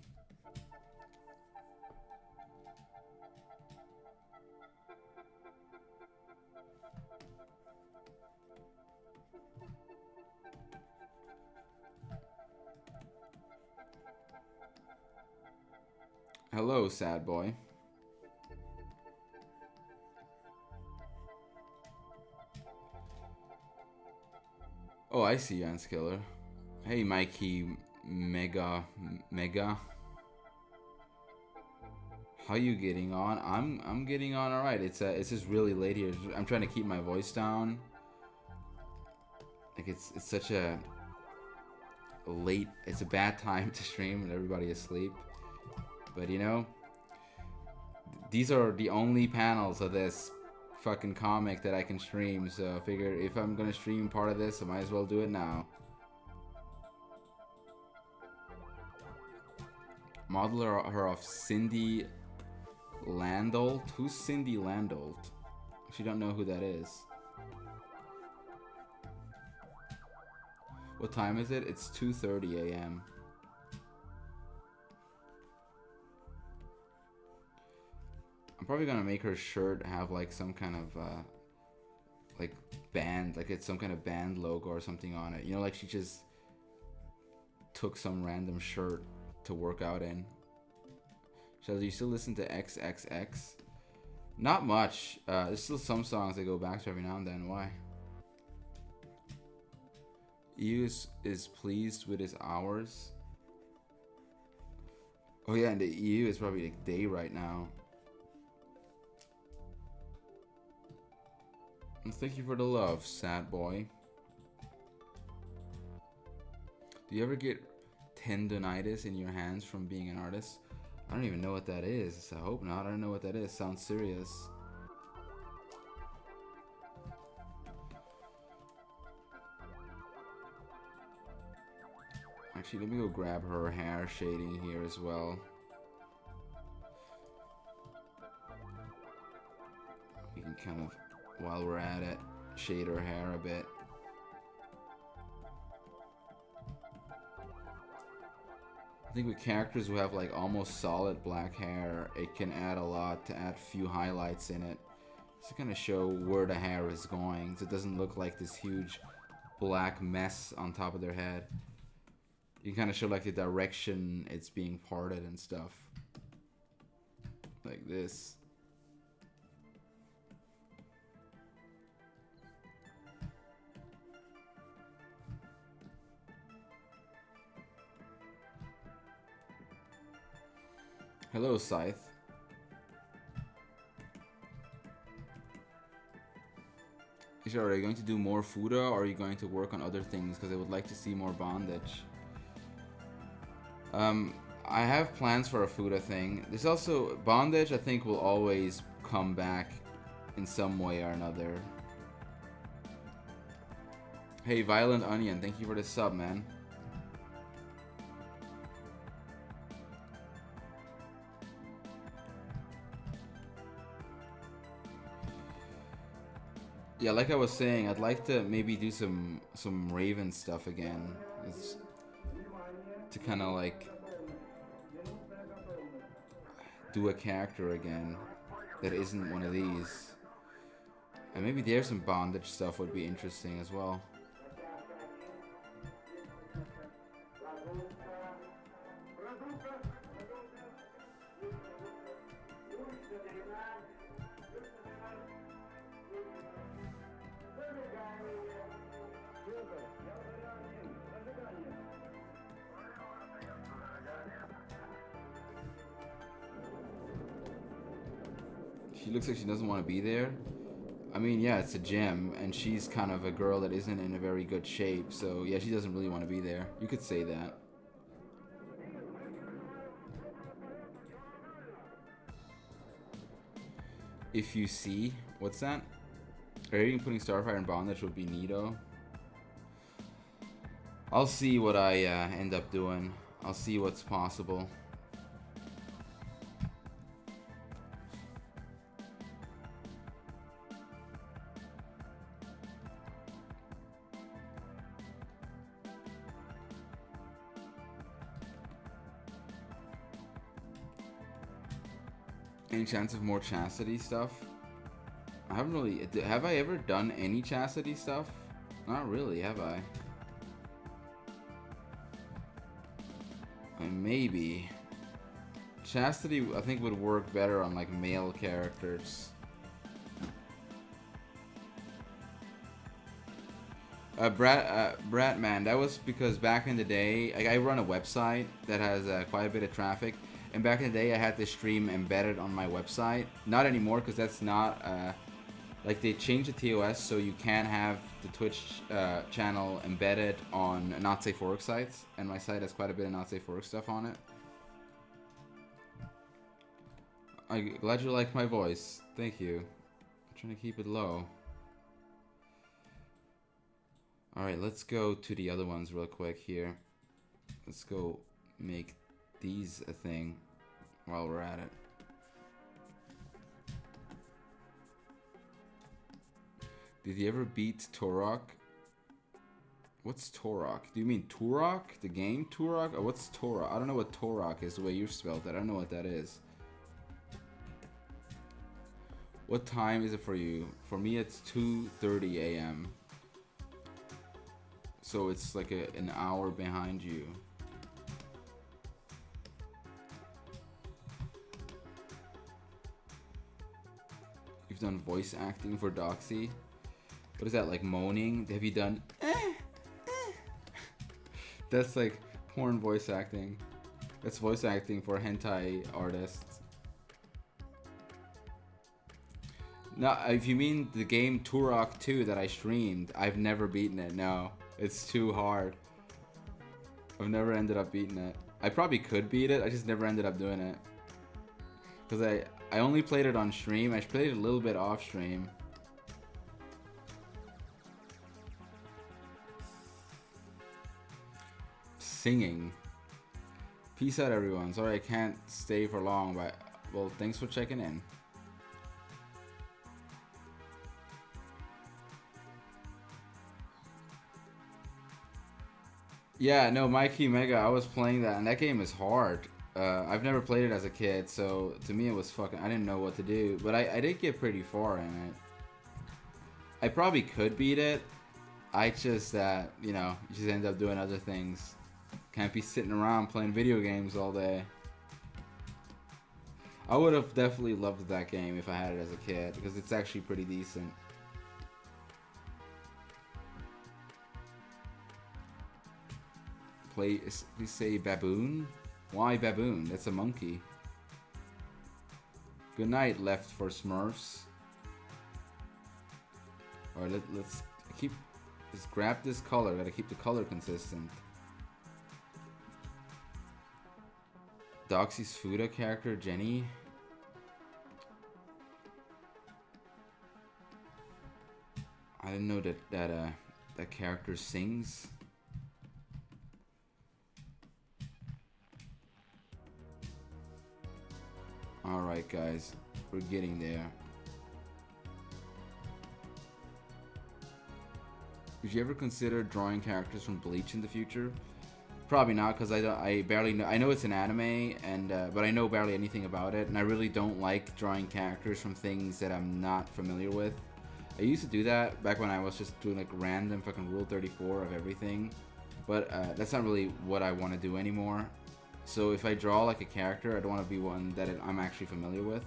Hello, sad boy. Oh, I see you, Anskiller. Hey, Mikey, Mega. How you getting on? I'm getting on all right. It's just really late here. I'm trying to keep my voice down. Like it's such a late. It's a bad time to stream when everybody is asleep. But you know, these are the only panels of this fucking comic that I can stream, so I figure if I'm gonna stream part of this, I might as well do it now. Model her off Cindy Landolt? Who's Cindy Landolt? She don't know who that is. What time is it? It's 2:30 a.m. I'm probably gonna make her shirt have like some kind of like band, like it's some kind of band logo or something on it. You know, like she just took some random shirt to work out in. So do you still listen to XXX? Not much. There's still some songs I go back to every now and then. Why? EU is pleased with his hours. Oh yeah, and the EU is probably like day right now. Thank you for the love, sad boy. Do you ever get tendonitis in your hands from being an artist? I don't even know what that is. I hope not. I don't know what that is. Sounds serious. Actually, let me go grab her hair shading here as well. We can kind of, while we're at it, shade her hair a bit. I think with characters who have like almost solid black hair, it can add a lot to add few highlights in it. To kind of show where the hair is going, so it doesn't look like this huge black mess on top of their head. You can kind of show like the direction it's being parted and stuff. Like this. Hello, Scythe. Are you going to do more Fuda, or are you going to work on other things? Because I would like to see more bondage. I have plans for a Fuda thing. There's also bondage. I think will always come back in some way or another. Hey, Violent Onion, thank you for the sub, man. Yeah, like I was saying, I'd like to maybe do some Raven stuff again. It's to kind of like do a character again that isn't one of these. And maybe there's some bondage stuff would be interesting as well. She looks like she doesn't want to be there. I mean, yeah, it's a gym, and she's kind of a girl that isn't in a very good shape, so yeah, she doesn't really want to be there. You could say that. If you see, what's that? Rating putting Starfire in bondage would be neato. I'll see what I end up doing. I'll see what's possible. Any chance of more chastity stuff? I haven't really... Have I ever done any chastity stuff? Not really, have I? Maybe. Chastity, I think, would work better on, like, male characters. Bratman, that was because back in the day... Like, I run a website that has quite a bit of traffic. And back in the day, I had this stream embedded on my website. Not anymore, because that's not... like, they changed the TOS so you can't have the Twitch channel embedded on not safe for work sites. And my site has quite a bit of not safe for work stuff on it. I'm glad you like my voice. Thank you. I'm trying to keep it low. Alright, let's go to the other ones real quick here. Let's go make these a thing while we're at it. Did you ever beat Turok? What's Turok? Do you mean Turok? The game Turok? Or what's Turok? I don't know what Turok is the way you spelled it. I don't know what that is. What time is it for you? For me, it's 2:30 a.m. So it's like an hour behind you. You've done voice acting for Doxy? What is that, like moaning? Have you done... That's like porn voice acting. That's voice acting for hentai artists. No, if you mean the game Turok 2 that I streamed, I've never beaten it, no. It's too hard. I've never ended up beating it. I probably could beat it, I just never ended up doing it. Because I only played it on stream. I played it a little bit off stream. Singing. Peace out, everyone. Sorry I can't stay for long, but well, thanks for checking in. Yeah, no, Mikey Mega, I was playing that, and that game is hard. I've never played it as a kid, so to me it was fucking... I didn't know what to do, but I did get pretty far in it. I probably could beat it. I just, you know, just end up doing other things. Can't be sitting around playing video games all day. I would have definitely loved that game if I had it as a kid, because it's actually pretty decent. We say baboon? Why baboon? That's a monkey. Good night, Left for Smurfs. Alright, let's grab this color. Gotta keep the color consistent. Doxy's Fuda character, Jenny. I didn't know that character sings. Alright guys, we're getting there. Would you ever consider drawing characters from Bleach in the future? Probably not, because I barely know. I know it's an anime, and but I know barely anything about it, and I really don't like drawing characters from things that I'm not familiar with. I used to do that back when I was just doing like random fucking Rule 34 of everything, but that's not really what I want to do anymore. So if I draw like a character, I don't want to be one that I'm actually familiar with.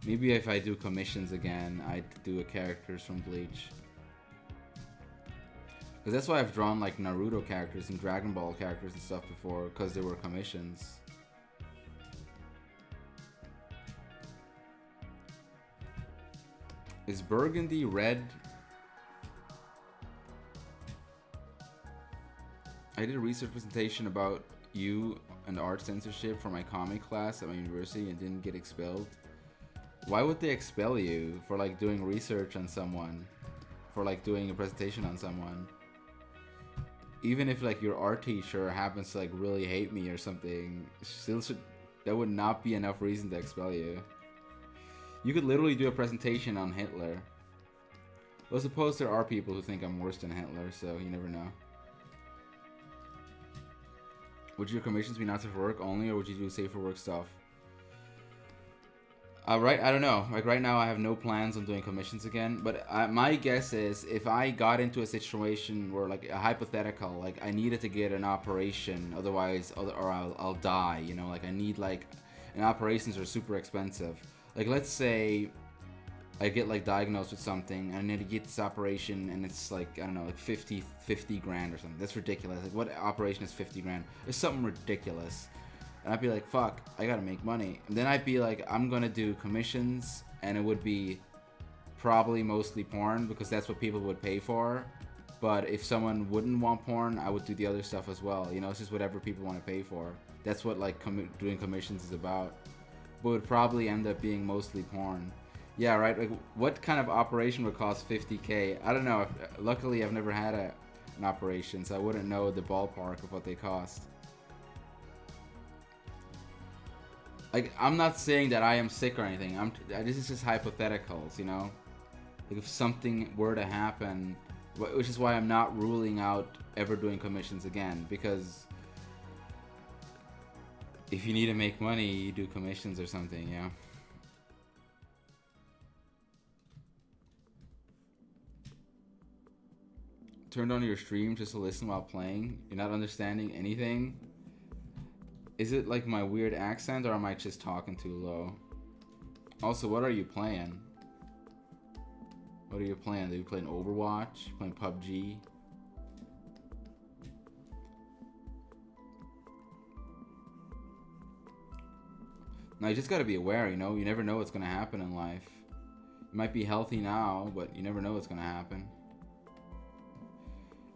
Maybe if I do commissions again, I'd do a characters from Bleach. Because that's why I've drawn like Naruto characters and Dragon Ball characters and stuff before, because they were commissions. Is burgundy red? I did a research presentation about you and art censorship for my comic class at my university and didn't get expelled. Why would they expel you for like doing research on someone? For like doing a presentation on someone? Even if like your art teacher happens to like really hate me or something, that would not be enough reason to expel you. You could literally do a presentation on Hitler. Well, suppose there are people who think I'm worse than Hitler, so you never know. Would your commissions be not safe for work only, or would you do safe for work stuff? Right, I don't know. Like right now, I have no plans on doing commissions again. But my guess is, if I got into a situation where, like a hypothetical, like I needed to get an operation, otherwise, or I'll die. You know, like I need like, and operations are super expensive. Like let's say I get like diagnosed with something and I need to get this operation, and it's like, I don't know, like 50 grand or something. That's ridiculous. Like what operation is 50 grand? It's something ridiculous. And I'd be like, fuck, I gotta make money. And then I'd be like, I'm gonna do commissions, and it would be probably mostly porn, because that's what people would pay for. But if someone wouldn't want porn, I would do the other stuff as well. You know, it's just whatever people want to pay for. That's what like doing commissions is about. But it would probably end up being mostly porn. Yeah, right? Like, what kind of operation would cost 50K? I don't know. Luckily, I've never had an operation, so I wouldn't know the ballpark of what they cost. Like, I'm not saying that I am sick or anything. This is just hypotheticals, you know? Like, if something were to happen, which is why I'm not ruling out ever doing commissions again, because if you need to make money, you do commissions or something, yeah? Turned on your stream just to listen while playing? You're not understanding anything? Is it like my weird accent, or am I just talking too low? Also, what are you playing? What are you playing? Are you playing Overwatch? Playing PUBG? Now, you just gotta be aware, you know? You never know what's gonna happen in life. You might be healthy now, but you never know what's gonna happen.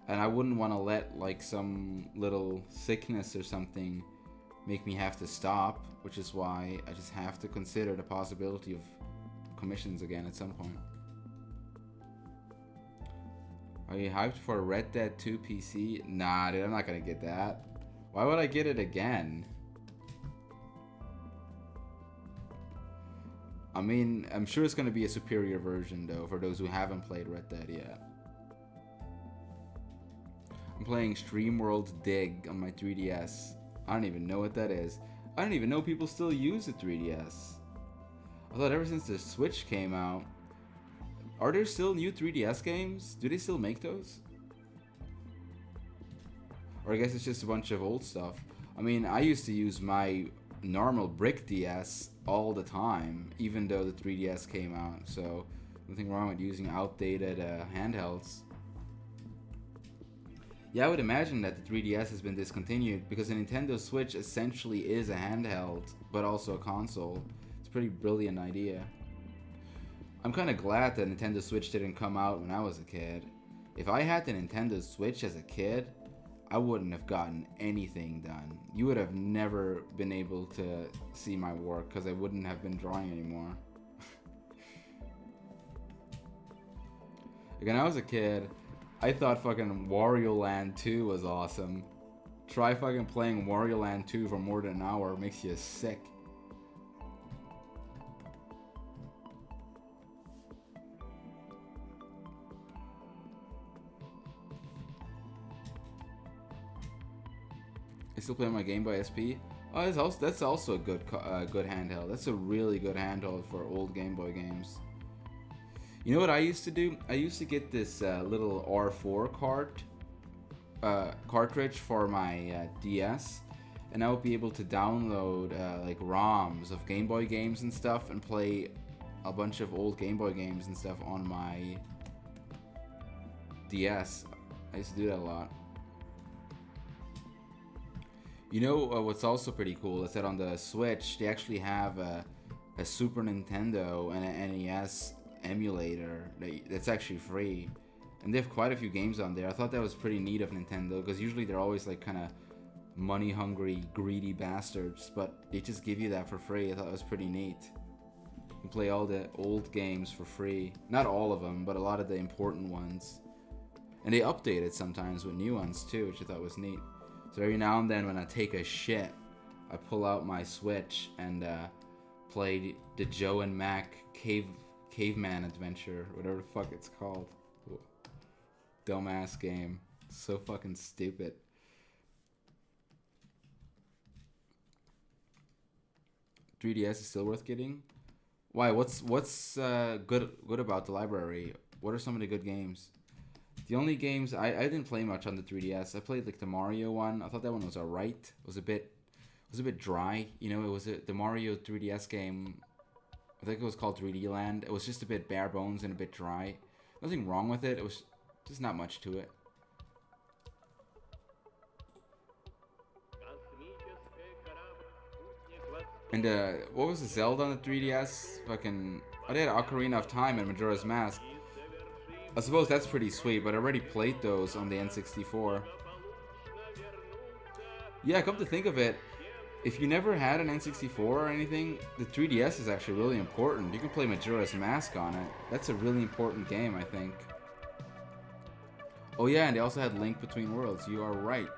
And I wouldn't want to let like some little sickness or something make me have to stop, which is why I just have to consider the possibility of commissions again at some point. Are you hyped for Red Dead 2 PC? Nah, dude, I'm not gonna get that. Why would I get it again? I mean, I'm sure it's gonna be a superior version though, for those who haven't played Red Dead yet. I'm playing StreamWorld Dig on my 3DS. I don't even know what that is. I don't even know people still use the 3DS. I thought ever since the Switch came out. Are there still new 3DS games? Do they still make those? Or I guess it's just a bunch of old stuff. I mean, I used to use my normal brick DS all the time, even though the 3DS came out. So, nothing wrong with using outdated handhelds. Yeah, I would imagine that the 3DS has been discontinued because the Nintendo Switch essentially is a handheld, but also a console. It's a pretty brilliant idea. I'm kind of glad that Nintendo Switch didn't come out when I was a kid. If I had the Nintendo Switch as a kid, I wouldn't have gotten anything done. You would have never been able to see my work because I wouldn't have been drawing anymore. Like, when I was a kid, I thought fucking Wario Land 2 was awesome. Try fucking playing Wario Land 2 for more than an hour, it makes you sick. I still play my Game Boy SP. Oh, that's also a good handheld. That's a really good handheld for old Game Boy games. You know what I used to do? I used to get this little R4 cartridge for my DS, and I would be able to download like ROMs of Game Boy games and stuff, and play a bunch of old Game Boy games and stuff on my DS. I used to do that a lot. You know what's also pretty cool is that on the Switch they actually have a Super Nintendo and an NES emulator that's actually free, and they have quite a few games on there. I thought that was pretty neat of Nintendo, because usually they're always like kind of money hungry, greedy bastards, but they just give you that for free. I thought it was pretty neat. You can play all the old games for free. Not all of them, but a lot of the important ones. And they update it sometimes with new ones too, which I thought was neat. So every now and then when I take a shit, I pull out my Switch and play the Joe and Mac Caveman Adventure, whatever the fuck it's called. Dumbass game. So fucking stupid. .3DS is still worth getting? Why? What's good about the library? What are some of the good games? The only games I didn't play much on the 3DS. I played like the Mario one. I thought that one was alright. It was a bit dry. You know, it was the Mario 3DS game. I think it was called 3D Land. It was just a bit bare bones and a bit dry. Nothing wrong with it. It was just not much to it. And what was the Zelda on the 3DS? Fucking, I did Ocarina of Time and Majora's Mask. I suppose that's pretty sweet, but I already played those on the N64. Yeah, come to think of it, if you never had an N64 or anything, the 3DS is actually really important. You can play Majora's Mask on it. That's a really important game, I think. Oh yeah, and they also had Link Between Worlds. You are right.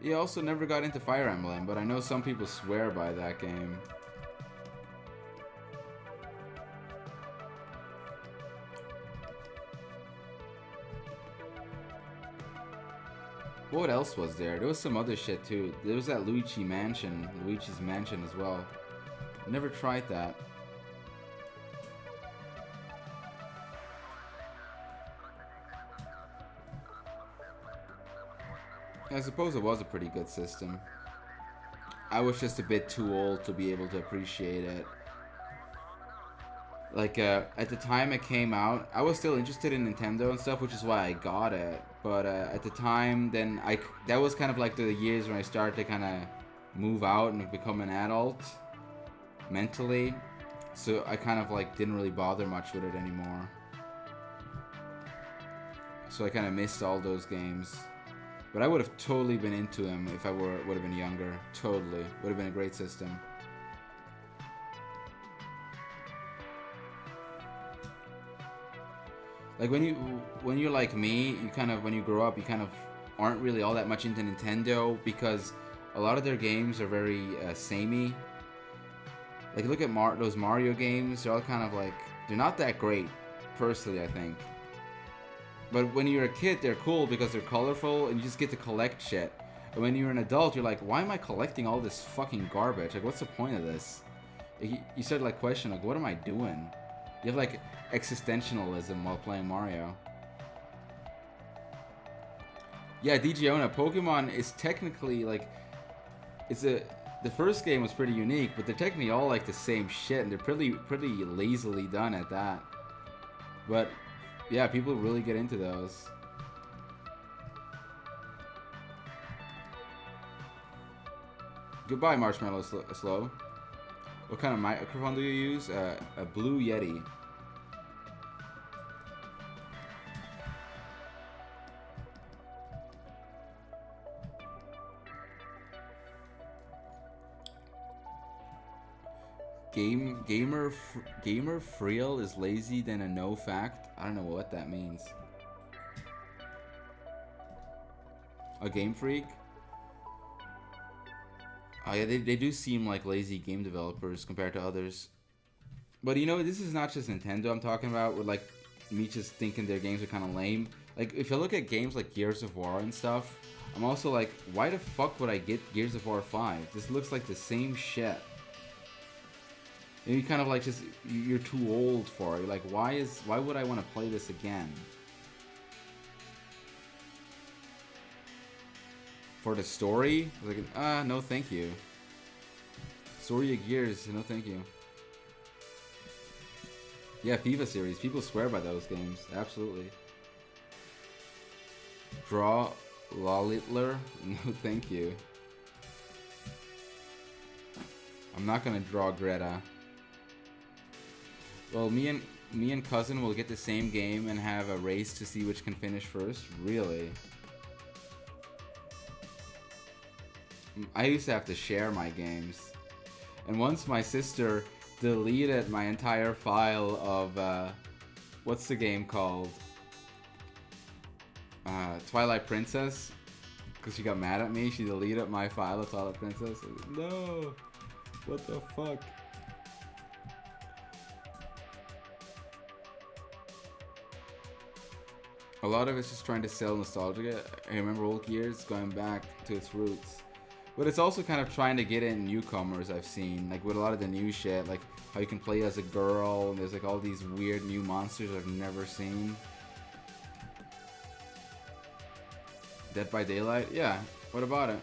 Yeah, also never got into Fire Emblem, but I know some people swear by that game. What else was there? There was some other shit too. There was that Luigi's Mansion as well. Never tried that. I suppose it was a pretty good system. I was just a bit too old to be able to appreciate it. Like, at the time it came out, I was still interested in Nintendo and stuff, which is why I got it. But at the time, then that was kind of like the years when I started to kind of move out and become an adult. mentally, so I kind of like didn't really bother much with it anymore. So I kind of missed all those games. But I would have totally been into them if I would have been younger. Totally. Would have been a great system. Like when you're like me, you kind of, when you grow up, you kind of aren't really all that much into Nintendo because a lot of their games are very samey. Like look at those Mario games, they're all kind of like, they're not that great, personally I think. But when you're a kid, they're cool because they're colorful and you just get to collect shit. And when you're an adult, you're like, why am I collecting all this fucking garbage? Like, what's the point of this? You start like questioning, like, what am I doing? You have like existentialism while playing Mario. Yeah, DGOna, Pokemon is technically like, the first game was pretty unique, but they're technically all like the same shit, and they're pretty lazily done at that. But yeah, people really get into those. Goodbye, Marshmallow Slow. What kind of microphone do you use? A Blue Yeti. Gamer Friel is lazy than a no fact. I don't know what that means. A Game Freak? Oh yeah, they do seem like lazy game developers compared to others. But you know, this is not just Nintendo I'm talking about, with like me just thinking their games are kind of lame. Like if I look at games like Gears of War and stuff, I'm also like, why the fuck would I get Gears of War 5? This looks like the same shit. And you kind of like just, you're too old for it. You're like, why would I want to play this again? For the story? Like, no thank you. Story of Gears, no thank you. Yeah, FIFA series. People swear by those games. Absolutely. Draw Lolitler? No thank you. I'm not gonna draw Greta. Well, me and cousin will get the same game and have a race to see which can finish first. Really? I used to have to share my games. And once my sister deleted my entire file of, what's the game called? Twilight Princess. Because she got mad at me. She deleted my file of Twilight Princess. No! What the fuck? A lot of it's just trying to sell nostalgia. I remember old Gears going back to its roots. But it's also kind of trying to get in newcomers I've seen. Like with a lot of the new shit. Like how you can play as a girl. And there's like all these weird new monsters I've never seen. Dead by Daylight? Yeah. What about it?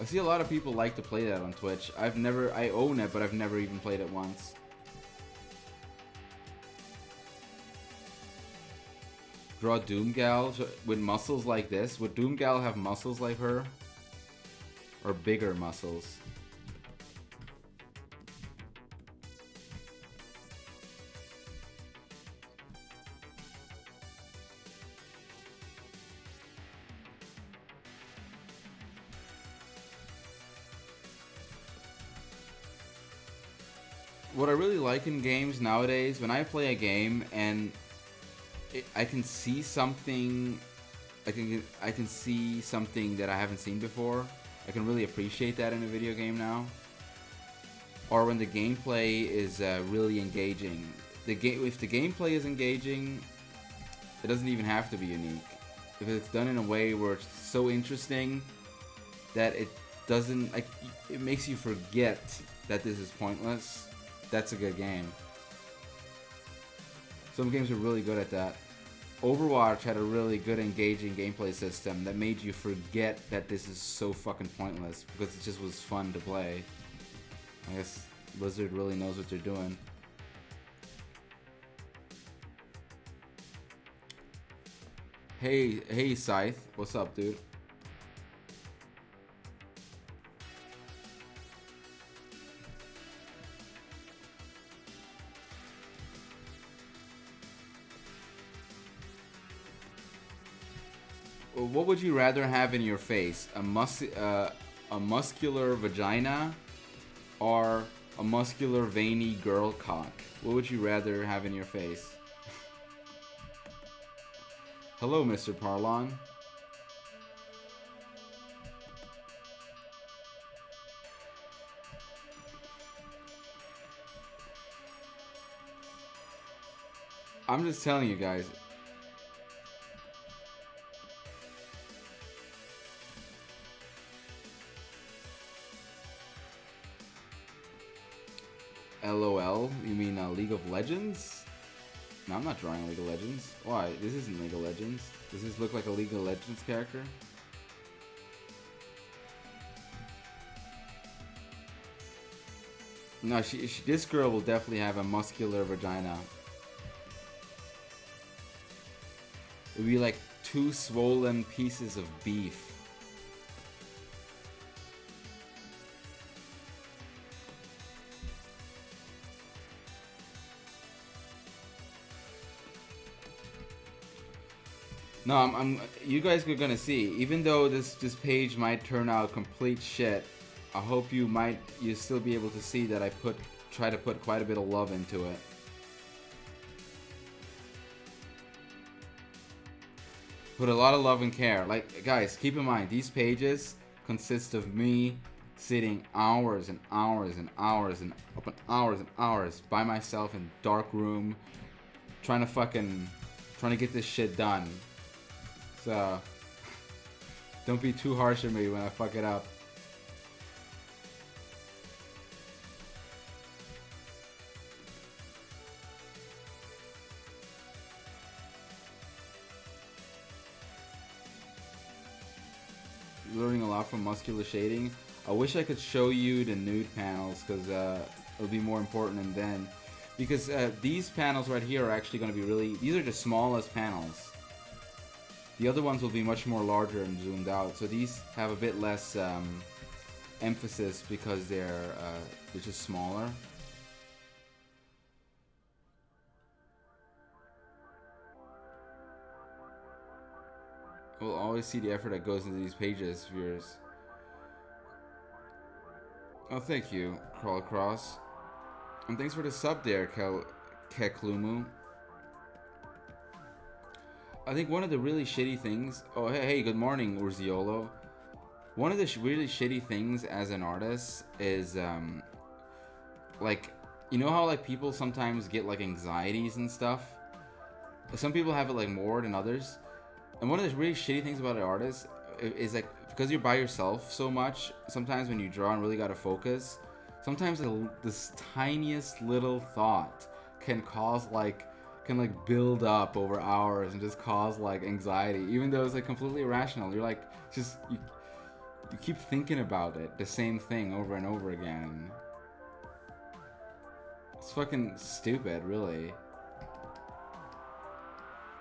I see a lot of people like to play that on Twitch. I own it, but I've never even played it once. Draw Doomgal with muscles like this. Would Doomgal have muscles like her? Or bigger muscles? What I really like in games nowadays, when I play a game and I can see something, I can see something that I haven't seen before. I can really appreciate that in a video game now. Or when the gameplay is really engaging. If the gameplay is engaging, it doesn't even have to be unique. If it's done in a way where it's so interesting that it doesn't, like, it makes you forget that this is pointless, that's a good game. Some games are really good at that. Overwatch had a really good engaging gameplay system that made you forget that this is so fucking pointless because it just was fun to play. I guess Blizzard really knows what they're doing. Hey Scythe, what's up, dude? What would you rather have in your face? A muscular vagina or a muscular veiny girl cock? What would you rather have in your face? Hello, Mr. Parlon. I'm just telling you guys. LOL? You mean League of Legends? No, I'm not drawing League of Legends. Why? This isn't League of Legends. Does this look like a League of Legends character? No, this girl will definitely have a muscular vagina. It would be like 2 swollen pieces of beef. No, you guys are gonna see. Even though this page might turn out complete shit, I hope you still be able to see that I try to put quite a bit of love into it. Put a lot of love and care. Like, guys, keep in mind, these pages consist of me sitting hours and hours and hours and hours and hours by myself in a dark room trying to get this shit done. So don't be too harsh on me when I fuck it up. Learning a lot from muscular shading. I wish I could show you the nude panels because it'll be more important than then. Because these panels right here are actually going to be these are the smallest panels. The other ones will be much more larger and zoomed out. So these have a bit less emphasis because they're just smaller. We'll always see the effort that goes into these pages, viewers. Oh, thank you, Crawl Across. And thanks for the sub there, Keklumu. I think one of the really shitty things... Oh, hey, good morning, Urziolo. One of the really shitty things as an artist is, like, you know how, like, people sometimes get, like, anxieties and stuff? Some people have it, like, more than others. And one of the really shitty things about an artist is, like, because you're by yourself so much, sometimes when you draw and really gotta focus, sometimes this tiniest little thought can build up over hours and just cause like anxiety, even though it's like completely irrational. You're like, you keep thinking about it, the same thing over and over again. It's fucking stupid, really.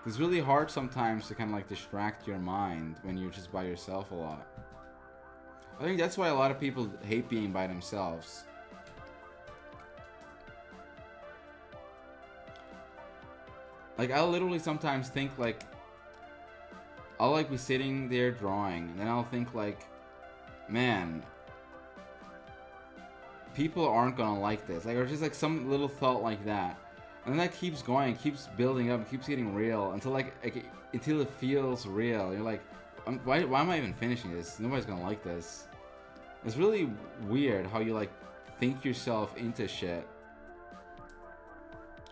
It's really hard sometimes to kind of like distract your mind when you're just by yourself a lot. I think that's why a lot of people hate being by themselves. Like, I'll literally sometimes think, like, I'll, like, be sitting there drawing, and then I'll think, like, man, people aren't gonna like this. Like, or just, like, some little thought like that. And then that keeps going, keeps building up, keeps getting real, until, until it feels real. You're like, why am I even finishing this? Nobody's gonna like this. It's really weird how you, like, think yourself into shit.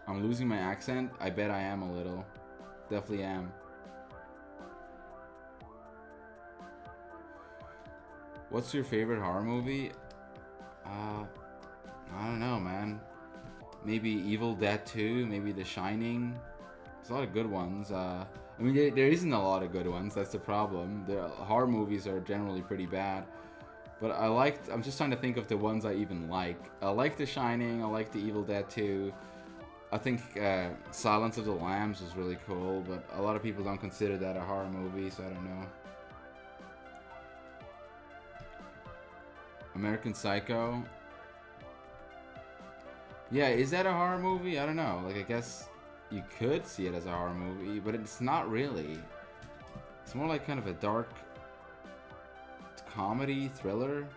I'm losing my accent? I bet I am a little. Definitely am. What's your favorite horror movie? I don't know, man. Maybe Evil Dead 2, maybe The Shining. There's a lot of good ones. I mean, there isn't a lot of good ones, that's the problem. The horror movies are generally pretty bad. But I'm just trying to think of the ones I even like. I like The Shining, I like The Evil Dead 2. I think Silence of the Lambs is really cool, but a lot of people don't consider that a horror movie, so I don't know. American Psycho. Yeah, is that a horror movie? I don't know. Like, I guess you could see it as a horror movie, but it's not really. It's more like kind of a dark comedy thriller.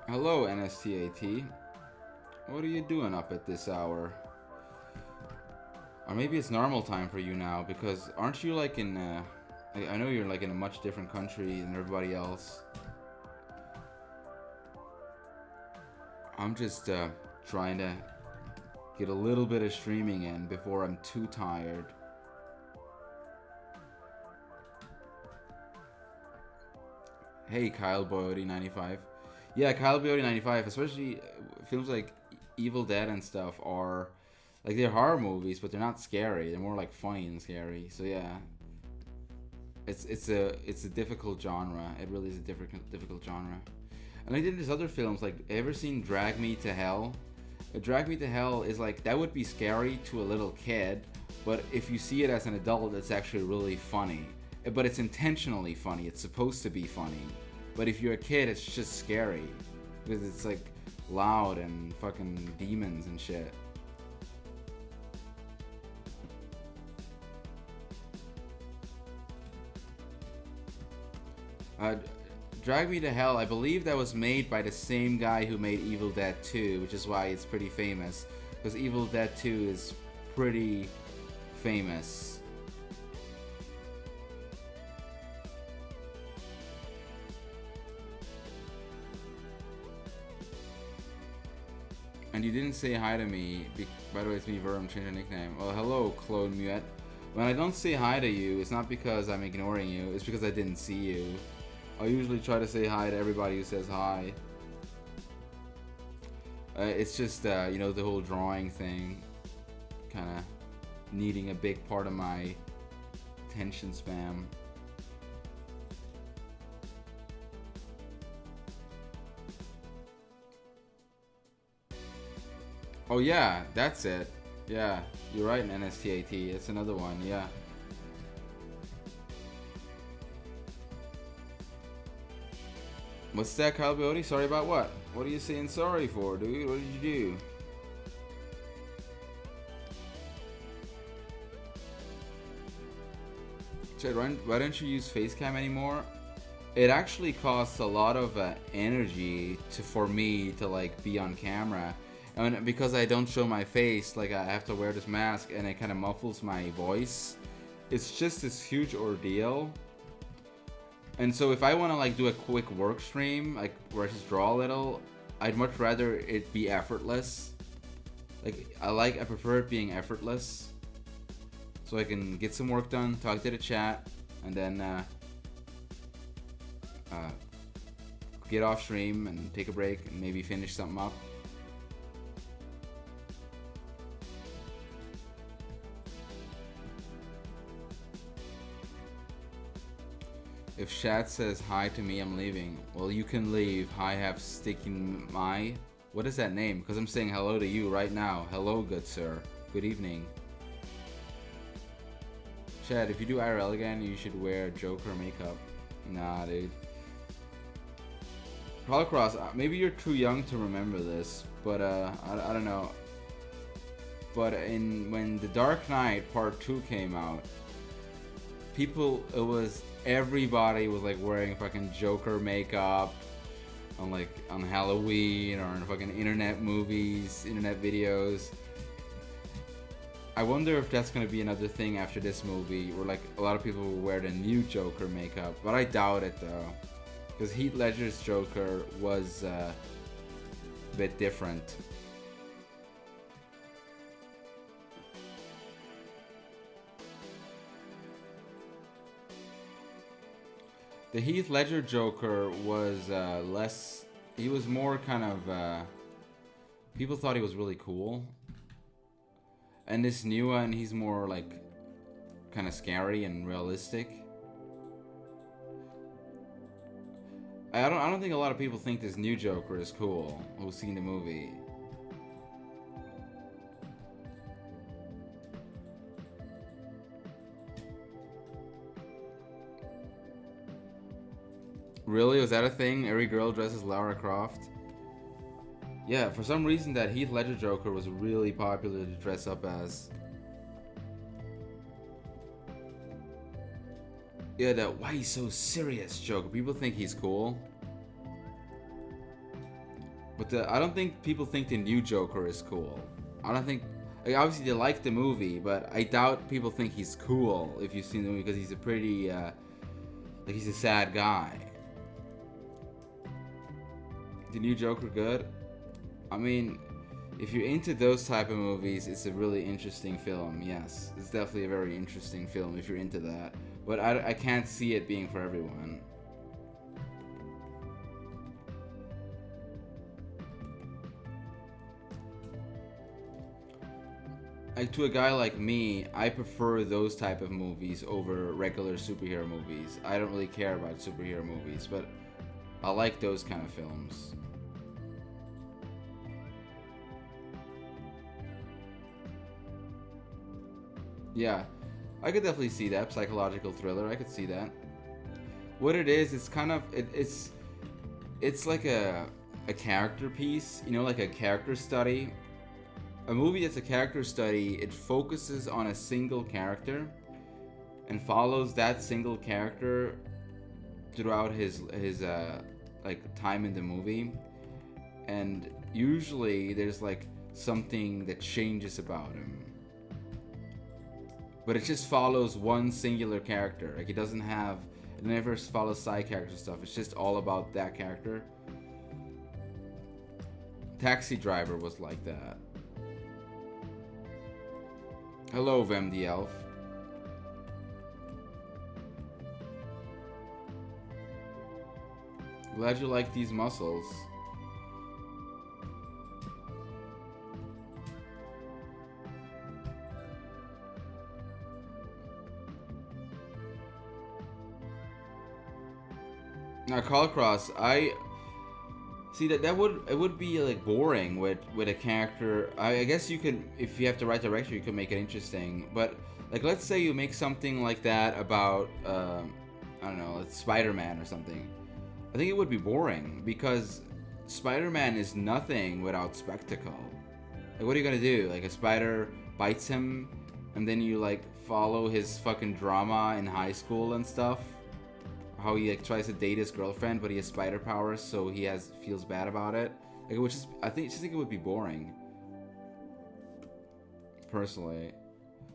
Hello, NSTAT. What are you doing up at this hour? Or maybe it's normal time for you now, because aren't you like in, I know you're like in a much different country than everybody else. I'm just trying to get a little bit of streaming in before I'm too tired. Hey, Kyle Boyody 95. Yeah, Kyle Boyody 95, especially films like Evil Dead and stuff are like, they're horror movies, but they're not scary. They're more like funny and scary. So yeah, it's a difficult genre. It really is a difficult genre. And I did these other films, like, ever seen Drag Me to Hell? Drag Me to Hell is like, that would be scary to a little kid, but if you see it as an adult, it's actually really funny. But it's intentionally funny. It's supposed to be funny. But if you're a kid, it's just scary because it's like loud and fucking demons and shit. Drag Me to Hell, I believe that was made by the same guy who made Evil Dead 2, which is why it's pretty famous. Because Evil Dead 2 is pretty famous. And you didn't say hi to me. By the way, it's me, Verm, change your nickname. Well, hello, Clone Muet. When I don't say hi to you, it's not because I'm ignoring you, it's because I didn't see you. I usually try to say hi to everybody who says hi. It's just, you know, the whole drawing thing kind of needing a big part of my attention span. Oh yeah, that's it. Yeah, you're right, in NSTAT. It's another one, yeah. What's that, Kyle Beody? Sorry about what? What are you saying sorry for, dude? What did you do? Chad, why don't you use Facecam anymore? It actually costs a lot of energy for me to like be on camera. And because I don't show my face, like I have to wear this mask and it kind of muffles my voice. It's just this huge ordeal. And so if I want to like do a quick work stream, like where I just draw a little, I'd much rather it be effortless. Like I prefer it being effortless. So I can get some work done, talk to the chat, and then get off stream and take a break and maybe finish something up. If Shad says hi to me, I'm leaving. Well, you can leave. I have sticking my... What is that name? Because I'm saying hello to you right now. Hello, good sir. Good evening. Shad, if you do IRL again, you should wear Joker makeup. Nah, dude. Holocross, maybe you're too young to remember this, but I don't know. But when The Dark Knight Part 2 came out, everybody was like wearing fucking Joker makeup on Halloween or in fucking internet movies, internet videos. I wonder if that's gonna be another thing after this movie, where like a lot of people will wear the new Joker makeup, but I doubt it though, because Heath Ledger's Joker was a bit different. The Heath Ledger Joker was less... He was more kind of... people thought he was really cool. And this new one, he's more like... kind of scary and realistic. I don't think a lot of people think this new Joker is cool, who's seen the movie. Really? Was that a thing? Every girl dresses Lara Croft? Yeah, for some reason that Heath Ledger Joker was really popular to dress up as. Yeah, that why he's so serious Joker. People think he's cool. But I don't think people think the new Joker is cool. I don't think... Like, obviously they like the movie, but I doubt people think he's cool if you've seen the movie, because he's a pretty... like, he's a sad guy. The new Joker good? I mean, if you're into those type of movies, it's a really interesting film, yes. It's definitely a very interesting film if you're into that. But I can't see it being for everyone. Like, to a guy like me, I prefer those type of movies over regular superhero movies. I don't really care about superhero movies, but I like those kind of films. Yeah, I could definitely see that. Psychological thriller, I could see that. What it is, it's kind of it's like a character piece, you know, like a character study. A movie that's a character study, it focuses on a single character and follows that single character throughout his like time in the movie. And usually there's like something that changes about him. But it just follows one singular character. Like, it doesn't have, it never follows side character stuff. It's just all about that character. Taxi Driver was like that. Hello, Vem the Elf. Glad you like these muscles. Now, Calcross, I see that would be like boring with a character. I guess you could, if you have the right director, you could make it interesting. But like, let's say you make something like that about I don't know, it's Spider-Man or something. I think it would be boring because Spider-Man is nothing without spectacle. Like, what are you gonna do? Like, a spider bites him, and then you like follow his fucking drama in high school and stuff. How he like tries to date his girlfriend, but he has spider powers, so he feels bad about it. Like, which is, I just think it would be boring. Personally,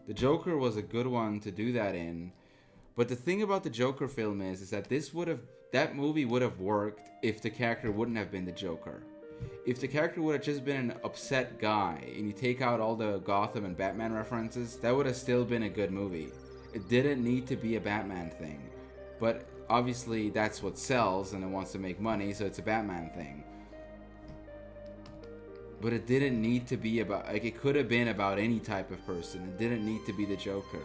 the Joker was a good one to do that in, but the thing about the Joker film is that that movie would have worked if the character wouldn't have been the Joker. If the character would have just been an upset guy, and you take out all the Gotham and Batman references, that would have still been a good movie. It didn't need to be a Batman thing, but obviously that's what sells and it wants to make money, so it's a Batman thing. But it didn't need to be about, like, it could have been about any type of person. It didn't need to be the Joker.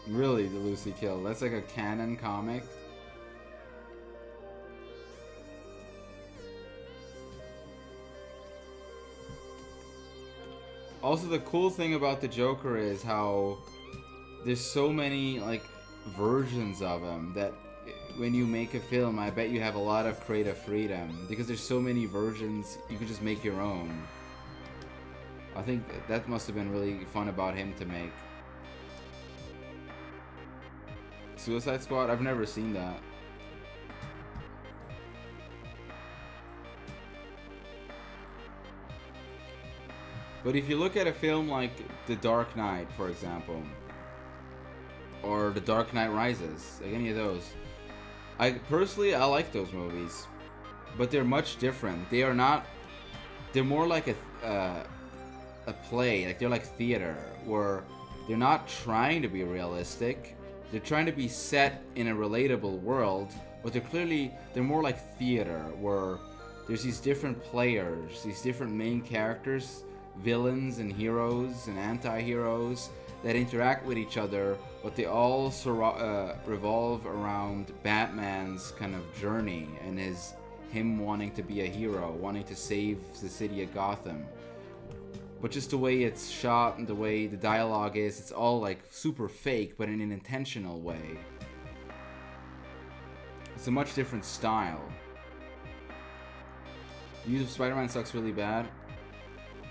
Really, the Lucy kill. That's like a canon comic. Also, the cool thing about the Joker is how there's so many like versions of him that when you make a film, I bet you have a lot of creative freedom because there's so many versions. You could just make your own. I think that must have been really fun about him to make. Suicide Squad? I've never seen that. But if you look at a film like The Dark Knight, for example, or The Dark Knight Rises, like any of those, I like those movies, but they're much different. They're more like a play, like they're like theater, where they're not trying to be realistic. They're trying to be set in a relatable world, but they're more like theater, where there's these different players, these different main characters, villains and heroes and anti-heroes that interact with each other, but they all revolve around Batman's kind of journey and him wanting to be a hero, wanting to save the city of Gotham. but just the way it's shot and the way the dialogue is, it's all like super fake, but in an intentional way. It's a much different style. The use of Spider-Man sucks really bad.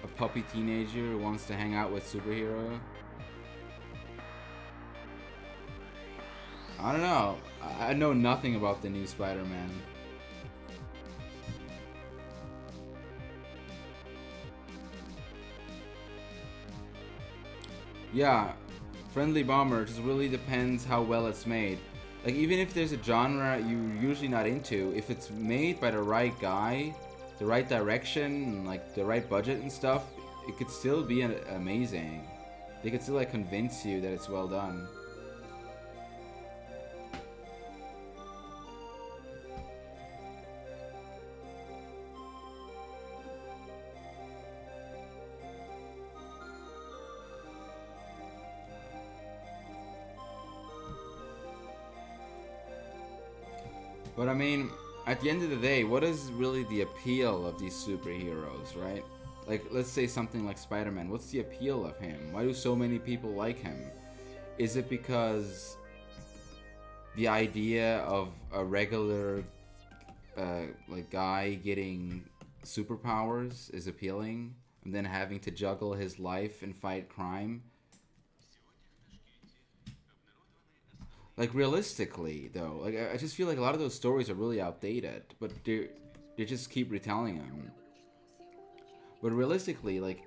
A puppy teenager who wants to hang out with superhero. I don't know. I know nothing about the new Spider-Man. Yeah, Friendly Bomber just really depends how well it's made. Like, even if there's a genre you're usually not into, if it's made by the right guy, the right direction, like the right budget and stuff, it could still be amazing. They could still like convince you that it's well done. But I mean, at the end of the day, what is really the appeal of these superheroes, right? Like, let's say something like Spider-Man. What's the appeal of him? Why do so many people like him? Is it because the idea of a regular like guy getting superpowers is appealing, and then having to juggle his life and fight crime? Like, realistically though, like I just feel like a lot of those stories are really outdated, but they just keep retelling them. But realistically, like,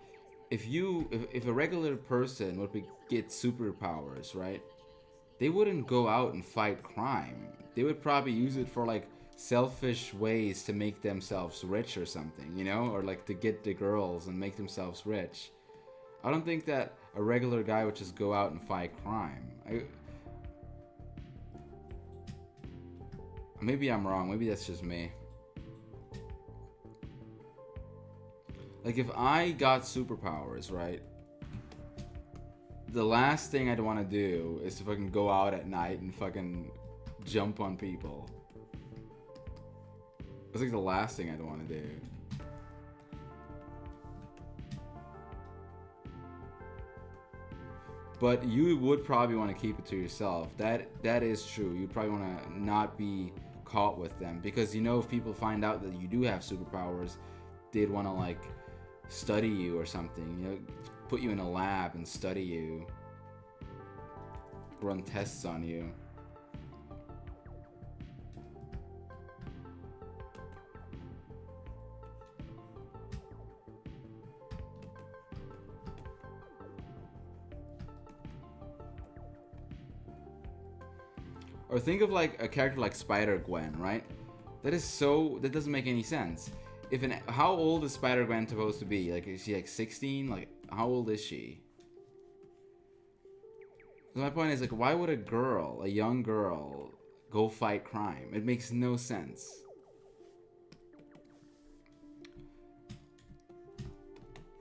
if a regular person would get superpowers, right? They wouldn't go out and fight crime. They would probably use it for like selfish ways to make themselves rich or something, you know, or like to get the girls and make themselves rich. I don't think that a regular guy would just go out and fight crime. Maybe I'm wrong. Maybe that's just me. Like, if I got superpowers, right? The last thing I'd want to do is to fucking go out at night and fucking jump on people. That's like the last thing I'd want to do. But you would probably want to keep it to yourself. That is true. You'd probably want to not be caught with them, because, you know, if people find out that you do have superpowers, they'd want to like study you or something, you know, put you in a lab and study you, run tests on you. Or think of like a character like Spider-Gwen, right? That doesn't make any sense. How old is Spider-Gwen supposed to be? Like, is she like 16? Like, how old is she? So my point is, like, why would a young girl, go fight crime? It makes no sense.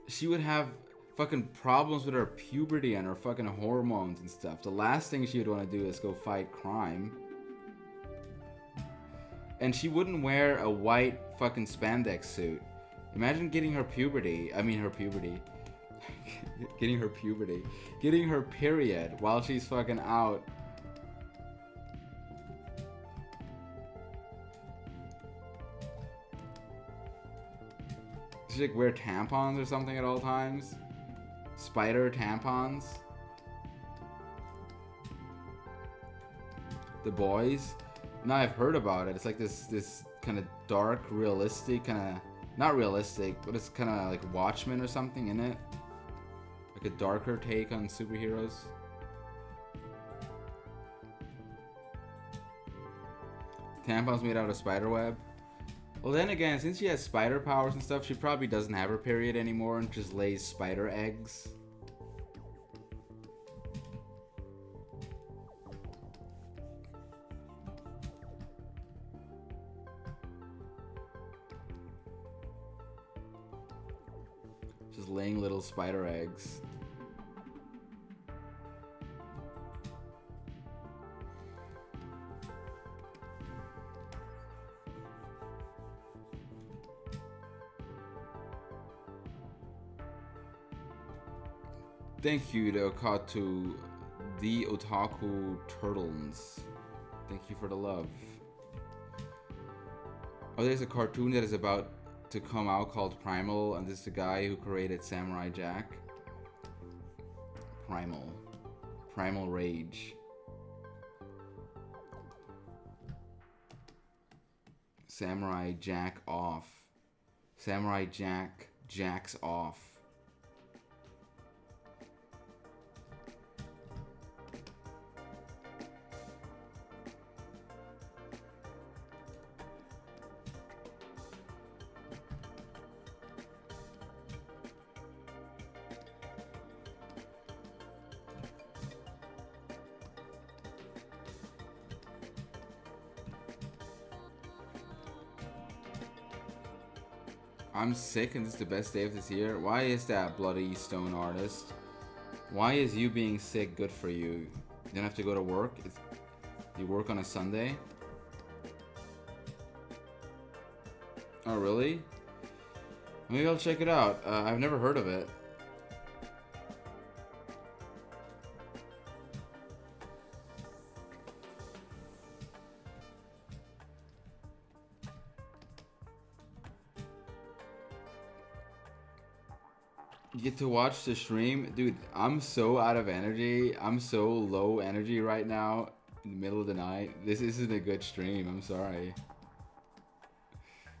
She would have fucking problems with her puberty and her fucking hormones and stuff. The last thing she would want to do is go fight crime. And she wouldn't wear a white fucking spandex suit. Imagine getting her puberty. Getting her period while she's fucking out. Does she like wear tampons or something at all times? Spider tampons? The Boys? Now I've heard about it. It's like this kind of dark, realistic, kind of, not realistic, but it's kind of like Watchmen or something in it. Like a darker take on superheroes. Tampons made out of spider web. Well, then again, since she has spider powers and stuff, she probably doesn't have her period anymore and just lays spider eggs. Just laying little spider eggs. Thank you to Okatu, the Otaku Turtles. Thank you for the love. Oh, there's a cartoon that is about to come out called Primal, and this is the guy who created Samurai Jack. Primal Rage. Samurai Jack off. Samurai Jack jacks off. I'm sick and this is the best day of this year. Why is that, Bloody Stone Artist? Why is you being sick good for you? You don't have to go to work? You work on a Sunday? Oh, really? Maybe I'll check it out. I've never heard of it. You get to watch the stream. Dude, I'm so out of energy. I'm so low energy right now in the middle of the night. This isn't a good stream. I'm sorry.